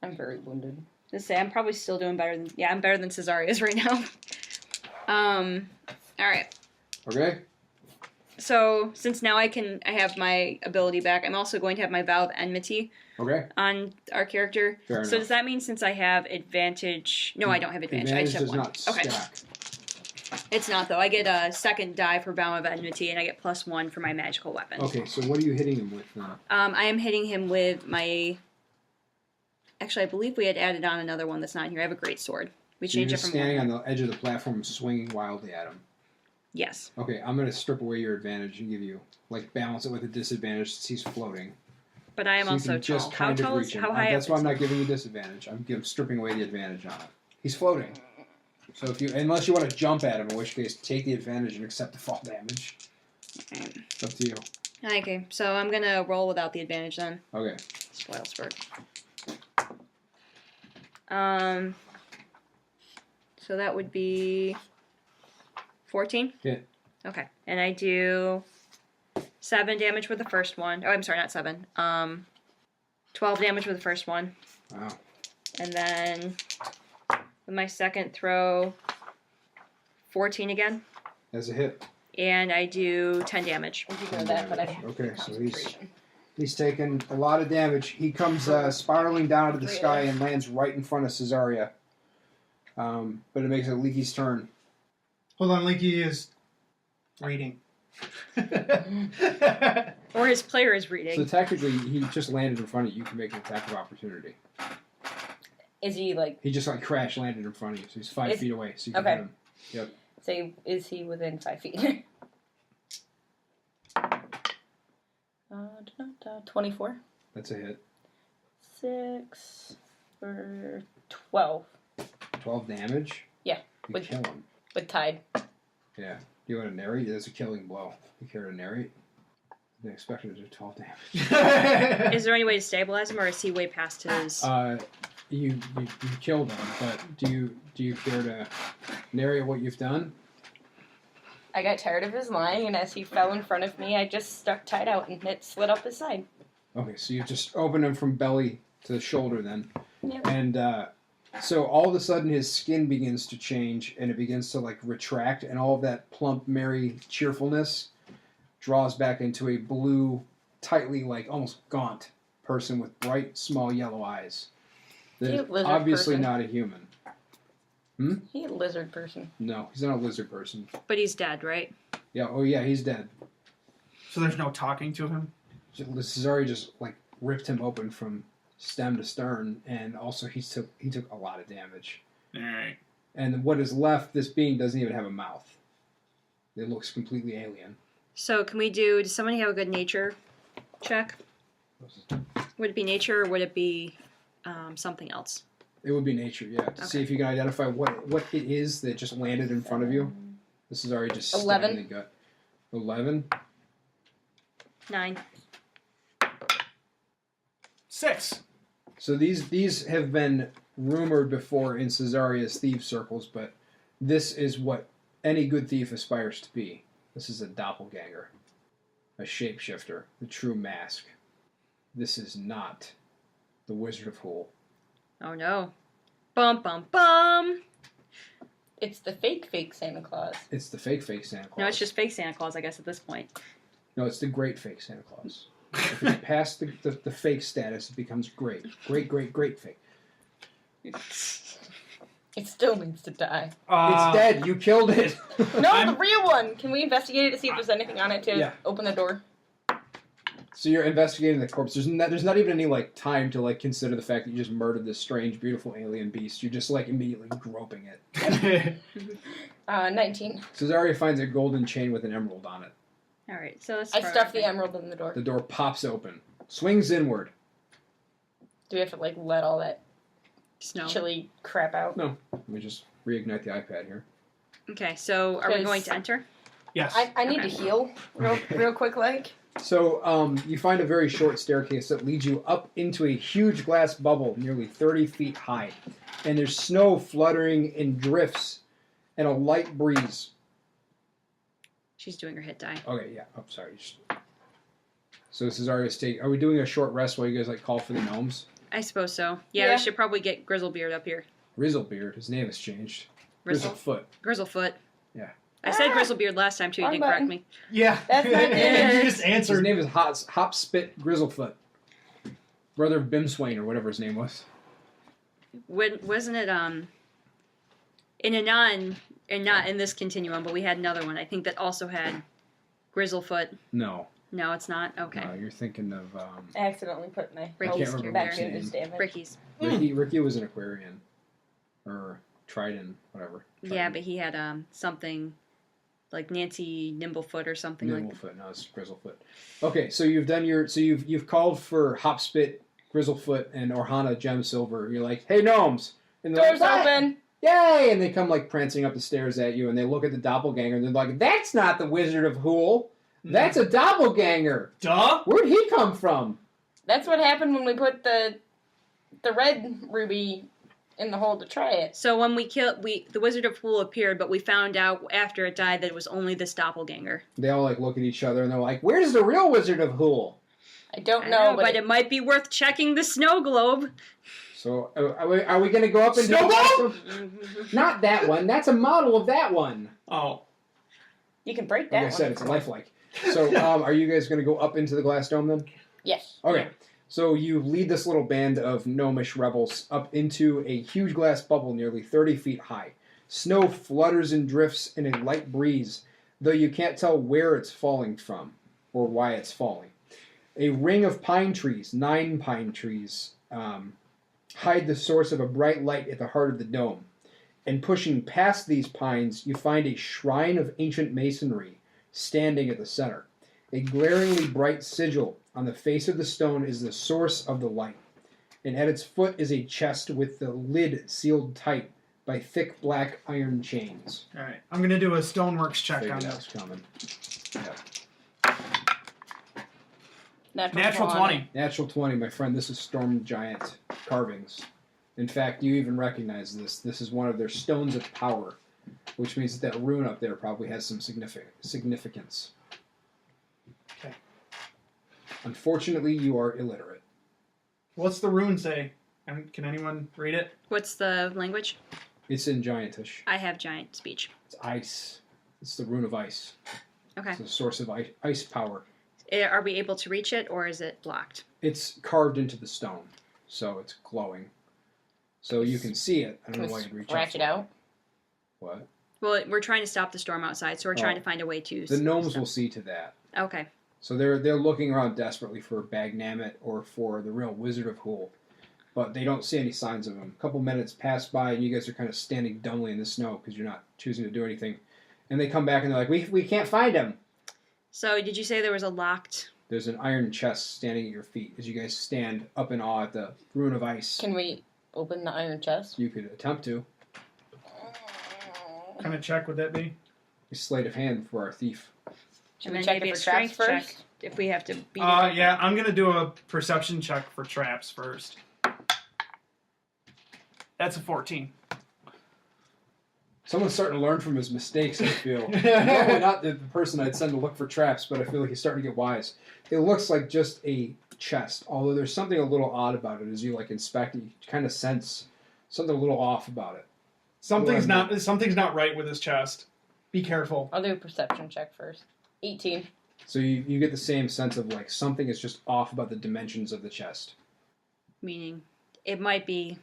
I'm very wounded. Let's say I'm probably still doing better than... Yeah, I'm better than Cezaria's right now. Alright. Okay. So, since now I have my ability back, I'm also going to have my Vow of Enmity on our character. Fair so enough. does that mean since I have advantage... No, I don't have advantage. I just have does one. not stack. It's not, though. I get a second die for Vow of Enmity, and I get +1 for my magical weapon. Okay, so what are you hitting him with now? I am hitting him with my... Actually, I believe we had added on another one that's not here. I have a great sword. We So you're changed it just from standing on the edge of the platform swinging wildly at him. Yes. Okay, I'm going to strip away your advantage and give you, like, balance it with a disadvantage since he's floating. But I am so also tall. How tall is... How high That's up why is I'm not giving you disadvantage. I'm stripping away the advantage on it. He's floating. So if you, unless you want to jump at him, in which case take the advantage and accept the fall damage. Okay. It's up to you. Okay, so I'm going to roll without the advantage then. Okay. Spoil spurt. So that would be 14? Hit. Okay. And I do 7 damage with the first one. Oh, I'm sorry, not 7. 12 damage with the first one. Wow. And then with my second throw, 14 again. That's a hit. And I do 10 damage. I do know that, but I have Okay, so concentration. he's taken a lot of damage. He comes spiraling down to the sky and lands right in front of Cezzaria. But it makes it Leaky's turn. Hold on, Leaky is reading. Or his player is reading. So technically, he just landed in front of you. You can make an attack of opportunity. Is he like... He just like crash landed in front of you, so he's 5 feet away. So you can okay. hit him. Yep. So is he within 5 feet? 24. That's a hit. 6 for 12. 12 damage? Yeah. You kill him. With Tide. Yeah. Do you want to narrate? That's a killing blow. You care to narrate? I didn't expect him to do 12 damage. Is there any way to stabilize him, or is he way past his... You killed him, but do you care to narrate what you've done? I got tired of his lying, and as he fell in front of me, I just stuck Tide out, and it slid up his side. Okay, so you just open him from belly to shoulder then. Yep. And so all of a sudden his skin begins to change, and it begins to like retract, and all of that plump, merry cheerfulness draws back into a blue, tightly, like almost gaunt person with bright, small yellow eyes. That is obviously not a human. He's a lizard person. No, he's not a lizard person. But he's dead, right? Yeah, oh yeah, he's dead. So there's no talking to him? Cezzaria just like ripped him open from stem to stern, and also he took a lot of damage. Alright. And what is left, this being doesn't even have a mouth. It looks completely alien. So can we do... Does somebody have a good nature check? Would it be nature, or would it be something else? It would be nature, yeah. To see if you can identify what it is that just landed in front of you. This is already just 11. in the gut. 11. 9. 6. So these have been rumored before in Cezzaria's thieves circles, but this is what any good thief aspires to be. This is a doppelganger, a shapeshifter, the true mask. This is not the Wizard of Hool. Oh no. Bum bum bum! It's the fake Santa Claus. It's the fake Santa Claus. No, it's just fake Santa Claus, I guess, at this point. No, it's the great fake Santa Claus. If it's past the fake status, it becomes great. Great fake. It still needs to die. It's dead. You killed it. No, the real one! Can we investigate it to see if there's anything on it to open the door? So you're investigating the corpse. There's not even any like time to like consider the fact that you just murdered this strange, beautiful alien beast. You're just like immediately groping it. 19. Cezzaria finds a golden chain with an emerald on it. Alright, so let's I stuffed the emerald in the door. The door pops open, swings inward. Do we have to like let all that snow chilly crap out? No. Let me just reignite the iPad here. Okay, so are we going to enter? Yes. I need to heal real quick, like. So you find a very short staircase that leads you up into a huge glass bubble nearly 30 feet high. And there's snow fluttering in drifts and a light breeze. She's doing her hit die. Okay, yeah. I'm sorry. So this is our state. Are we doing a short rest while you guys like call for the gnomes? I suppose so. Yeah, Yeah. we should probably get Grizzlebeard up here. Grizzlebeard. His name has changed. Grizzlefoot. Grizzlefoot. Yeah. I said Grizzlebeard last time too. You Wrong didn't correct button. me. Yeah. That's not it. You just His answered. name is Hopspit Grizzlefoot. Brother of Bimswain, or whatever his name was. Wasn't it not in this continuum, but we had another one. I think that also had Grizzlefoot. No. No, it's not. Okay. No, you're thinking of I accidentally put my Ricky's hopes remember back his into name. this damage. Ricky's. Ricky was an Aquarian. Or Trident, whatever. Yeah, but he had something like Nancy Nimblefoot or something like that. Nimblefoot, no, it's Grizzlefoot. Okay, so you've called for Hopspit, Grizzlefoot, and Orhana Gemsilver. You're like, hey gnomes! And they're Doors like, "Ah, open. yay! And they come like prancing up the stairs at you, and they look at the doppelganger, and they're like, that's not the Wizard of Hool! That's a doppelganger! Duh. Where'd he come from? That's what happened when we put the red ruby in the hole to try it. So when the Wizard of Hool appeared, but we found out after it died that it was only this doppelganger. They all like look at each other, and they're like, where's the real Wizard of Hool? I don't I know, but it might be worth checking the snow globe. So, are we going to go up and Snow globe? Not that one. That's a model of that one. Oh. you can break Like that I said, one. it's lifelike. So, are you guys going to go up into the glass dome then? Yes. Okay. So you lead this little band of gnomish rebels up into a huge glass bubble nearly 30 feet high. Snow flutters and drifts in a light breeze, though you can't tell where it's falling from or why it's falling. A ring of pine trees, 9 pine trees, hide the source of a bright light at the heart of the dome. And pushing past these pines, you find a shrine of ancient masonry standing at the center. A glaringly bright sigil on the face of the stone is the source of the light. And at its foot is a chest with the lid sealed tight by thick black iron chains. All right. I'm gonna do a stoneworks check on Figured this. that's coming. Yeah. Natural 20. Natural 20, my friend. This is Storm Giant carvings. In fact, you even recognize this. This is one of their stones of power, which means that rune up there probably has some significance. Okay. Unfortunately, you are illiterate. What's the rune say? Can anyone read it? What's the language? It's in Giantish. I have giant speech. It's ice. It's the rune of ice. Okay. It's the source of ice power. Are we able to reach it, or is it blocked? It's carved into the stone, so it's glowing. So you can see it. I don't Can know why we you'd reach scratch it out? What? Well, we're trying to stop the storm outside, so we're trying Oh. to find a way to. The gnomes will see to that. Okay. So they're looking around desperately for Bagnamit or for the real Wizard of Hool, but they don't see any signs of him. A couple minutes pass by, and you guys are kind of standing dumbly in the snow because you're not choosing to do anything. And they come back and they're like, "We can't find him." So did you say there was a locked? There's an iron chest standing at your feet as you guys stand up in awe at the rune of ice. Can we open the iron chest? You could attempt to. What kind of check would that be? A sleight of hand for our thief. Should And we then check maybe it a for traps strength first? check if we have to beat it. Yeah, I'm gonna do a perception check for traps first. That's a 14. Someone's starting to learn from his mistakes, I feel. Probably not the person I'd send to look for traps, but I feel like he's starting to get wise. It looks like just a chest, although there's something a little odd about it as you like inspect it. You kind of sense something a little off about it. Something's not right with his chest. Be careful. I'll do a perception check first. 18. So you get the same sense of like something is just off about the dimensions of the chest. Meaning, it might be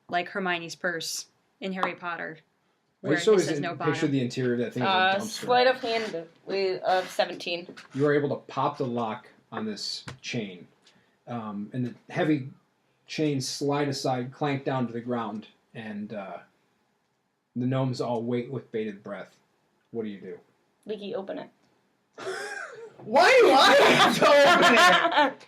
like Hermione's purse in Harry Potter, where I just always it says no bottom. picture the interior of that thing as a dumpster. Sleight of hand of 17. You are able to pop the lock on this chain, and the heavy chains slide aside, clank down to the ground, and the gnomes all wait with bated breath. What do you do? Leaky, open it. Why do I have to open it?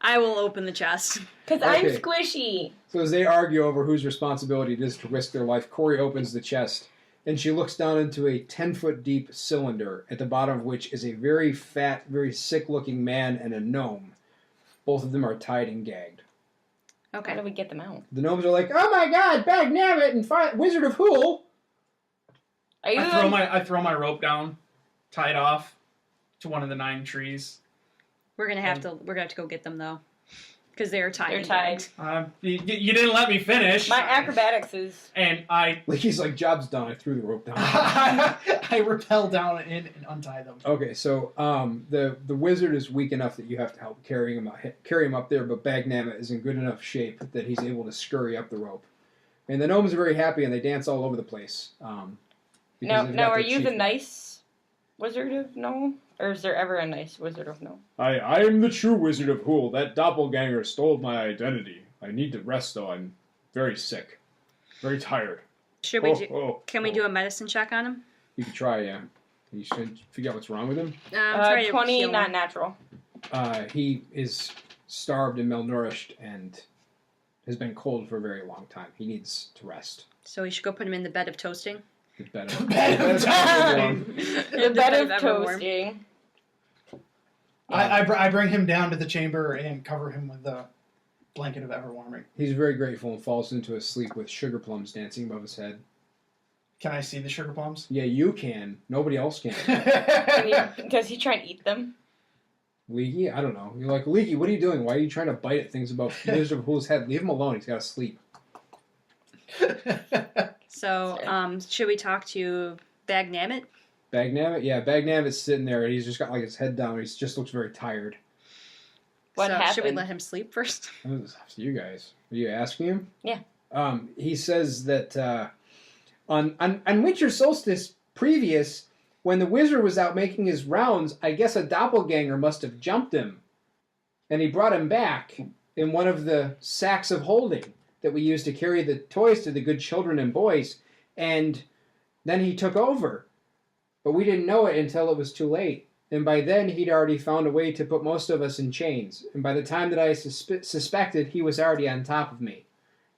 I will open the chest. Because I'm Okay. squishy. So as they argue over whose responsibility it is to risk their life, Korri opens the chest, and she looks down into a 10-foot deep cylinder, at the bottom of which is a very fat, very sick-looking man and a gnome. Both of them are tied and gagged. How Okay. do we get them out? The gnomes are like, "Oh my God, Bagnamit and Wizard of Hool!" Are you I throw my rope down, tie it off to one of the 9 trees. We're gonna have to go get them though. Because they're tied. They're and tied. gagged. You didn't let me finish. My acrobatics is... And I He's like, job's done. I threw the rope down. I rappel down in and untie them. Okay, so the wizard is weak enough that you have to help carry him up there, but Bagnama is in good enough shape that he's able to scurry up the rope. And the gnomes are very happy, and they dance all over the place. Now, are you the nice wizard of gnome? Or is there ever a nice wizard of gnome? I am the true wizard of Hool. That doppelganger stole my identity. I need to rest, though. I'm very sick. Very tired. Should we can we do a medicine check on him? You can try, yeah. You should figure out what's wrong with him. Try to 20, heal not him. natural. He is starved and malnourished and has been cold for a very long time. He needs to rest. So we should go put him in the bed of toasting. The bed The bed of toasting. I bring him down to the chamber and cover him with the blanket of Everwarming. He's very grateful and falls into a sleep with sugar plums dancing above his head. Can I see the sugar plums? Yeah, you can. Nobody else can. Does he try and eat them? Leaky? I don't know. You're like, Leaky, what are you doing? Why are you trying to bite at things above Wizard of Hool's head? Leave him alone. He's got to sleep. So, should we talk to Bagnamit? Bagnamit? Yeah, Bagnamit's sitting there. And he's just got like his head down. He just looks very tired. What happened? Should we let him sleep first? It's up to you guys. Are you asking him? Yeah. He says that on winter solstice previous, when the wizard was out making his rounds, I guess a doppelganger must have jumped him. And he brought him back in one of the sacks of holding that we used to carry the toys to the good children and boys. And then he took over. But we didn't know it until it was too late. And by then, he'd already found a way to put most of us in chains. And by the time that I suspected, he was already on top of me.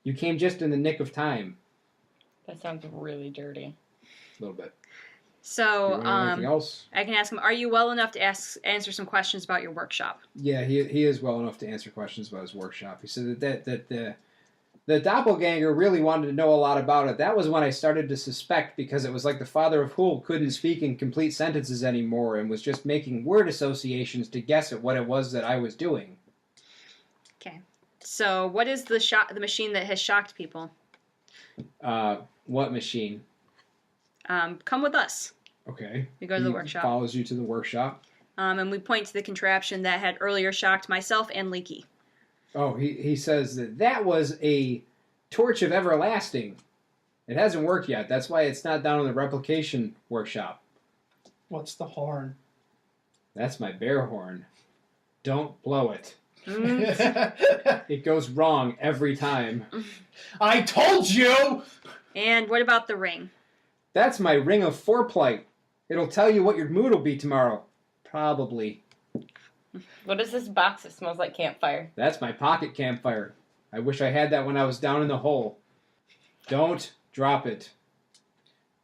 You came just in the nick of time. That sounds really dirty. A little bit. So, Anything else? I can ask him, are you well enough to answer some questions about your workshop? Yeah, he is well enough to answer questions about his workshop. He said that the doppelganger really wanted to know a lot about it. That was when I started to suspect, because it was like the father of Hool couldn't speak in complete sentences anymore and was just making word associations to guess at what it was that I was doing. Okay. So, what is the machine that has shocked people? What machine? Come with us. Okay. We go to the He workshop. Follows you to the workshop. And we point to the contraption that had earlier shocked myself and Leaky. Oh, he says that was a torch of everlasting. It hasn't worked yet. That's why it's not down in the replication workshop. What's the horn? That's my bear horn. Don't blow it. Mm. It goes wrong every time. I told you! And what about the ring? That's my ring of foreplay. It'll tell you what your mood will be tomorrow. Probably. What is this box that smells like campfire? That's my pocket campfire. I wish I had that when I was down in the hole. Don't drop it.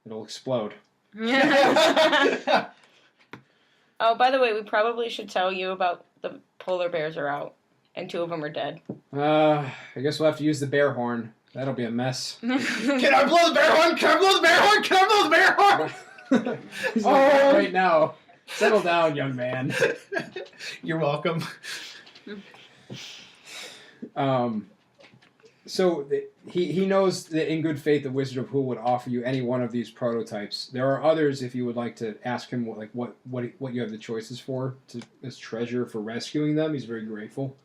It'll explode. Oh, by the way, we probably should tell you about the polar bears are out, and 2 of them are dead. I guess we'll have to use the bear horn. That'll be a mess. Can I blow the bear horn? Can I blow the bear horn? Can I blow the bear horn? He's like, right now. Settle down, young man. You're welcome. So he knows that in good faith the Wizard of Hool would offer you any one of these prototypes. There are others if you would like to ask him what you have the choices for as treasure for rescuing them. He's very grateful.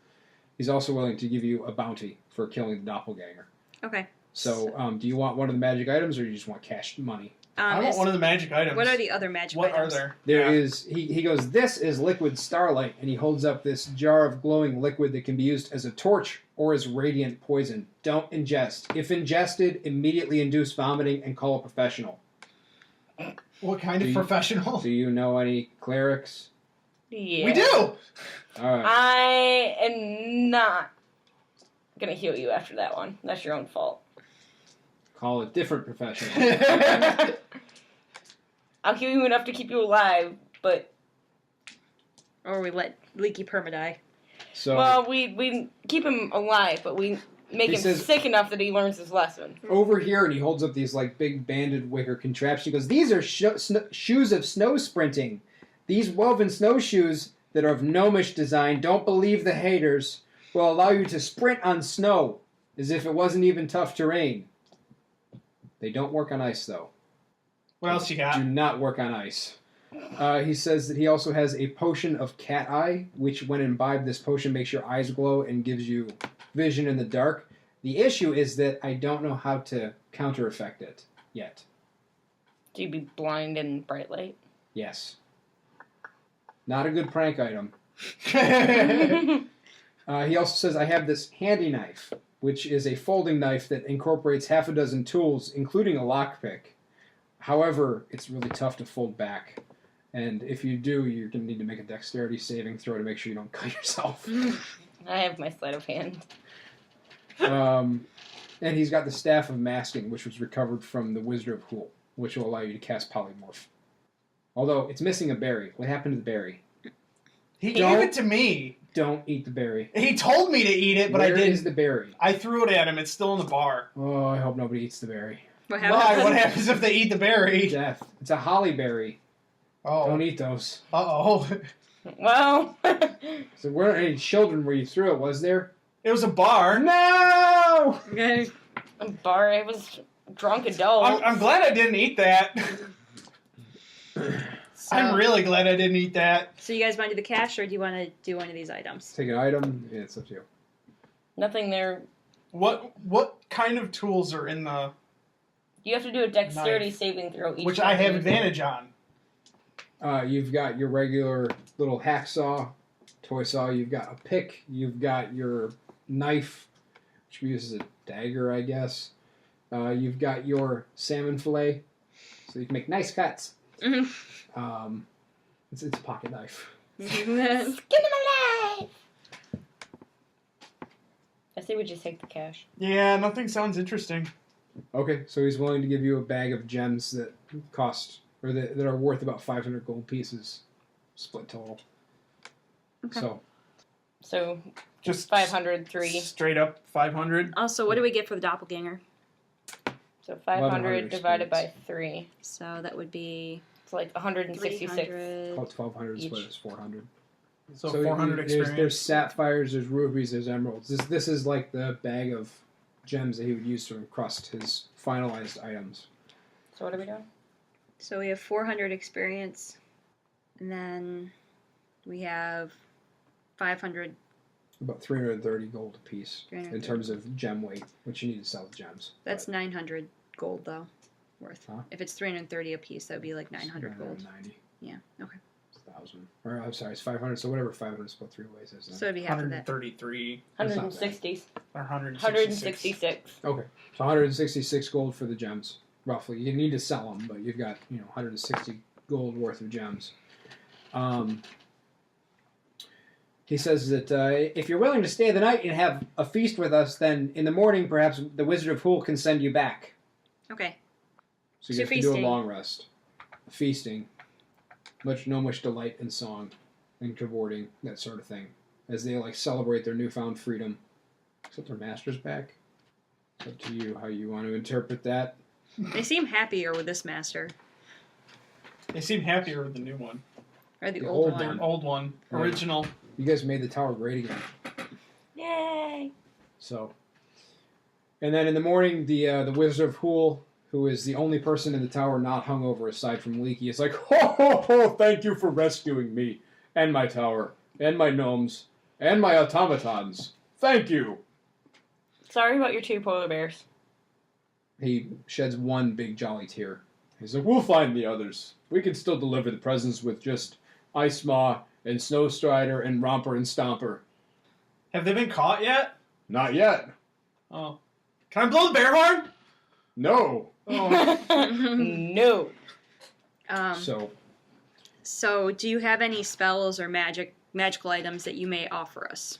He's also willing to give you a bounty for killing the doppelganger. Okay. So do you want one of the magic items or do you just want cash money? I want one of the magic items. What are the other magic What items? are there? There is, he goes, this is liquid starlight, and he holds up this jar of glowing liquid that can be used as a torch or as radiant poison. Don't ingest. If ingested, immediately induce vomiting and call a professional. What kind of professional? Do you know any clerics? Yeah. We do! All right. I am not gonna heal you after that one. That's your own fault. Call a different professional. I'll heal you enough to keep you alive, but... Or we let Leaky perma-die. So, Well, we keep him alive, but we make He him says- sick enough that he learns his lesson. over here, and he holds up these like big banded wicker contraptions. He goes, these are shoes of snow sprinting. These woven snowshoes that are of gnomish design. Don't believe the haters. will allow you to sprint on snow as if it wasn't even tough terrain. They don't work on ice, though. What else you got? Do not work on ice. He says that he also has a potion of cat eye, which when imbibed, this potion makes your eyes glow and gives you vision in the dark. The issue is that I don't know how to counter-effect it yet. Do you be blind in bright light? Yes. Not a good prank item. He also says, I have this handy knife, which is a folding knife that incorporates half a dozen tools, including a lockpick. However, it's really tough to fold back. And if you do, you're going to need to make a dexterity saving throw to make sure you don't cut yourself. I have my sleight of hand. And he's got the Staff of Masking, which was recovered from the Wizard of Hool, which will allow you to cast Polymorph. Although, it's missing a berry. What happened to the berry? He gave it to me. Don't eat the berry. He told me to eat it, but I didn't. Where is the berry? I threw it at him. It's still in the bar. Oh, I hope nobody eats the berry. What Why? happened? What happens if they eat the berry? Death. It's a holly berry. Oh. Don't eat those. Uh-oh. Well, So weren't any children where you threw it, was there? It was a bar. No! Okay. bar, I was drunk adult. I'm glad I didn't eat that. So, I'm really glad I didn't eat that. So you guys want to do the cash, or do you want to do one of these items? Take an item. Yeah, it's up to you. Nothing there. What kind of tools are in the... You have to do a dexterity Knife. saving throw each Which time I have you- advantage on. You've got your regular little hacksaw, toy saw. You've got a pick. You've got your knife, which uses a dagger, I guess. You've got your salmon fillet, so you can make nice cuts. Mhm. It's a pocket knife. Skin him alive! I say we just take the cash. Yeah, nothing sounds interesting. Okay, so he's willing to give you a bag of gems that cost, or that are worth about 500 gold pieces, split total. Okay. So, Just 503. Straight up 500. Also, what do we get for the doppelganger? So 500 1100 divided by experience. 3. So that would be It's like 166. 300. Call it 1,200, Each. split is 400. So 400 experience. There's sapphires, there's rubies, there's emeralds. This is like the bag of gems that he would use to encrust his finalized items. So what are we doing? So we have 400 experience, and then we have 500. About 330 gold a piece in 330. terms of gem weight, which you need to sell the gems. That's 900 gold though, worth. Huh? If it's 330 a piece, that would be like 900 gold. 990. Yeah. Okay. 1,000. Or I'm sorry, it's 500. So whatever 500 split three ways is. Then. So it'd be half of that. 133 That's not bad. 160. or 166. 166. Okay, so 166 gold for the gems, roughly. You need to sell them, but you've got 160 gold worth of gems. He says that if you're willing to stay the night and have a feast with us, then in the morning perhaps the Wizard of Hool can send you back. Okay. So you So have to do a feasting. long rest, feasting, much delight in song, and cavorting, that sort of thing, as they celebrate their newfound freedom. Except their master's back. It's up to you how you want to interpret that. They seem happier with this master, They seem happier with the new one. or the The old old one. Their old one. Yeah. Original. You guys made the tower great again. Yay! So, and then in the morning, the Wizard of Hool, who is the only person in the tower not hungover aside from Leaky, is like, ho ho ho! Thank you for rescuing me and my tower and my gnomes and my automatons. Thank you. Sorry about your 2 polar bears. He sheds one big jolly tear. He's like, we'll find the others. We can still deliver the presents with just Ice Maw and Snowstrider and Romper and Stomper. Have they been caught yet? Not yet. Oh. Can I blow the bear horn? No. Oh. No. So, do you have any spells or magical items that you may offer us?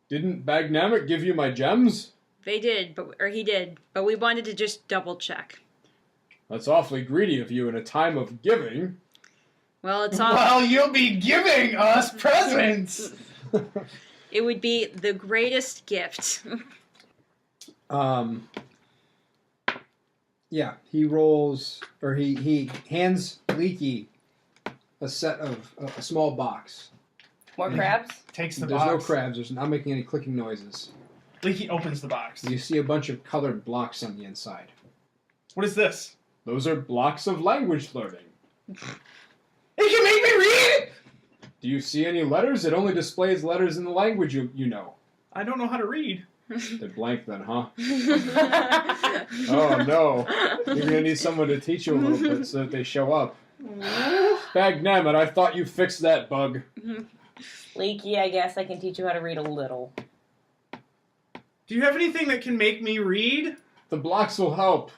Didn't Bagnamic give you my gems? They did, he did, but we wanted to just double check. That's awfully greedy of you in a time of giving. Well, it's all. Well, you'll be giving us presents. It would be the greatest gift. Yeah, he rolls, or he hands Leaky a set of a small box, More crabs? Takes the There's box. no crabs. There's not making any clicking noises. Leaky opens the box. You see a bunch of colored blocks on the inside. What is this? Those are blocks of language learning. It can make me read! Do you see any letters? It only displays letters in the language you know. I don't know how to read. They're blank then, huh? Oh no. You're gonna need someone to teach you a little bit so that they show up. Bagnammit, I thought you fixed that bug. Leaky, I guess I can teach you how to read a little. Do you have anything that can make me read? The blocks will help.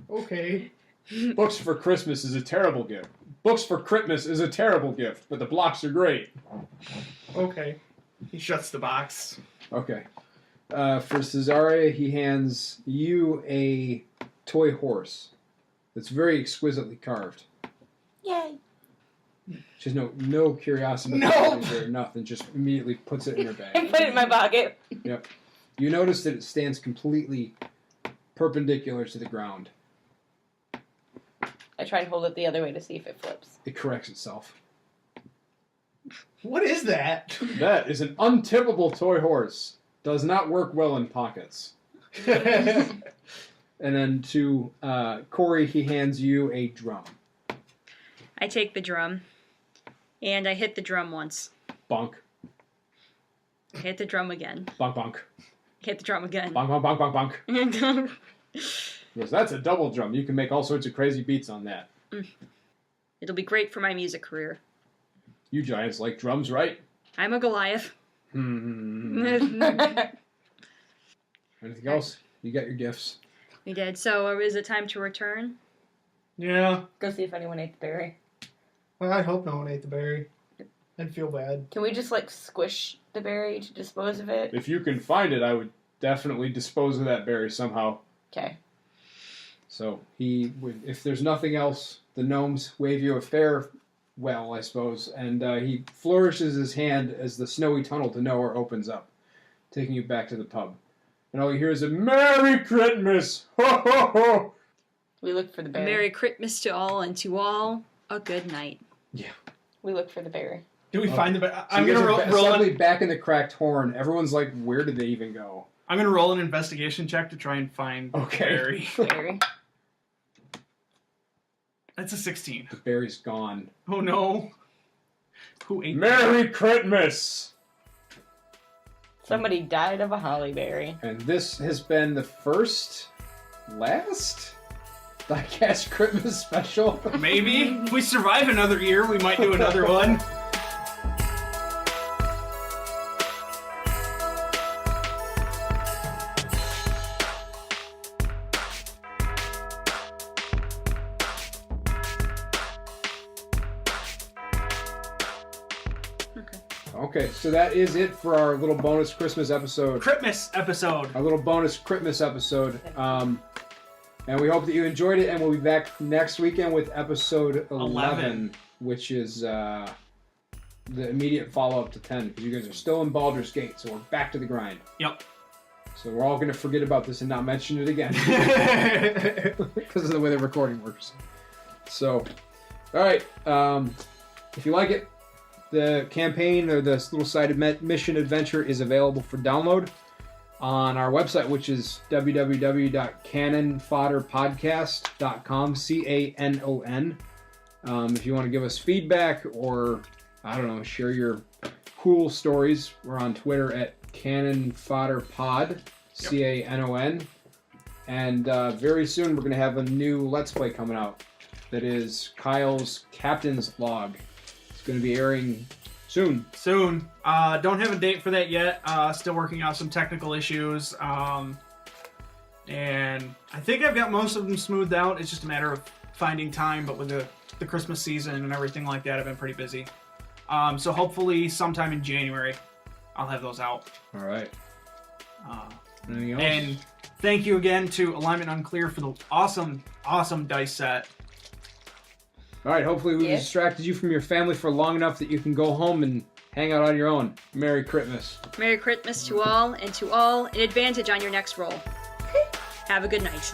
Okay. Books for Christmas is a terrible gift. Books for Critmas is a terrible gift, but the blocks are great. Okay. He shuts the box. Okay. For Cezzaria, he hands you a toy horse that's very exquisitely carved. Yay. She has no curiosity No. or nothing, just immediately puts it in her And bag. put it in my pocket. Yep. You notice that it stands completely perpendicular to the ground. I try and hold it the other way to see if it flips. It corrects itself. What is that? That is an untippable toy horse. Does not work well in pockets. And then to Korri, he hands you a drum. I take the drum, and I hit the drum once. Bonk. Hit the drum again. Bonk, bonk. Hit the drum again. Bonk, bonk, bonk, bonk, bonk. Because that's a double drum. You can make all sorts of crazy beats on that. It'll be great for my music career. You giants like drums, right? I'm a Goliath. Hmm. Anything else? You got your gifts. We did. So is it time to return? Yeah. Go see if anyone ate the berry. Well, I hope no one ate the berry. I'd feel bad. Can we just, like, squish the berry to dispose of it? If you can find it, I would definitely dispose of that berry somehow. Okay. So he would, if there's nothing else, the gnomes wave you a farewell, I suppose, and he flourishes his hand as the snowy tunnel to nowhere opens up, taking you back to the pub. And all you hear is a Merry Christmas! Ho ho ho! We look for the berry. Merry Christmas to all, and to all, a good night. We look for the berry. Do we find the berry? So I'm you gonna guys are roll suddenly an, back in the cracked horn. Everyone's like, where did they even go? I'm gonna roll an investigation check to try and find the Okay. berry. Berry. That's a 16. The berry's gone. Oh no. Who ate Merry Christmas! Somebody died of a holly berry. And this has been the last Diecast Critmas special. Maybe. If we survive another year, we might do another one. Okay, so that is it for our little bonus Christmas episode. Critmas episode. Our little bonus Critmas episode. And we hope that you enjoyed it, and we'll be back next weekend with episode 11. Which is the immediate follow-up to 10, because you guys are still in Baldur's Gate, so we're back to the grind. Yep. So we're all going to forget about this and not mention it again, because of the way the recording works. So, all right, if you like it, the campaign or this little side mission adventure is available for download on our website, which is www.canonfodderpodcast.com, CANON. If you want to give us feedback or, I don't know, share your cool stories, we're on Twitter at CanonFodderPod, CANON. And very soon we're going to have a new Let's Play coming out that is Kyle's Captain's Log. It's going to be airing soon. Soon. Don't have a date for that yet. Still working out some technical issues. And I think I've got most of them smoothed out. It's just a matter of finding time, but with the Christmas season and everything like that, I've been pretty busy. So hopefully sometime in January, I'll have those out. All right. Anything else? And thank you again to Alignment Unclear for the awesome, awesome dice set. All right, hopefully we Yeah. distracted you from your family for long enough that you can go home and hang out on your own. Merry Christmas. Merry Christmas to all, and to all, an advantage on your next roll. Have a good night.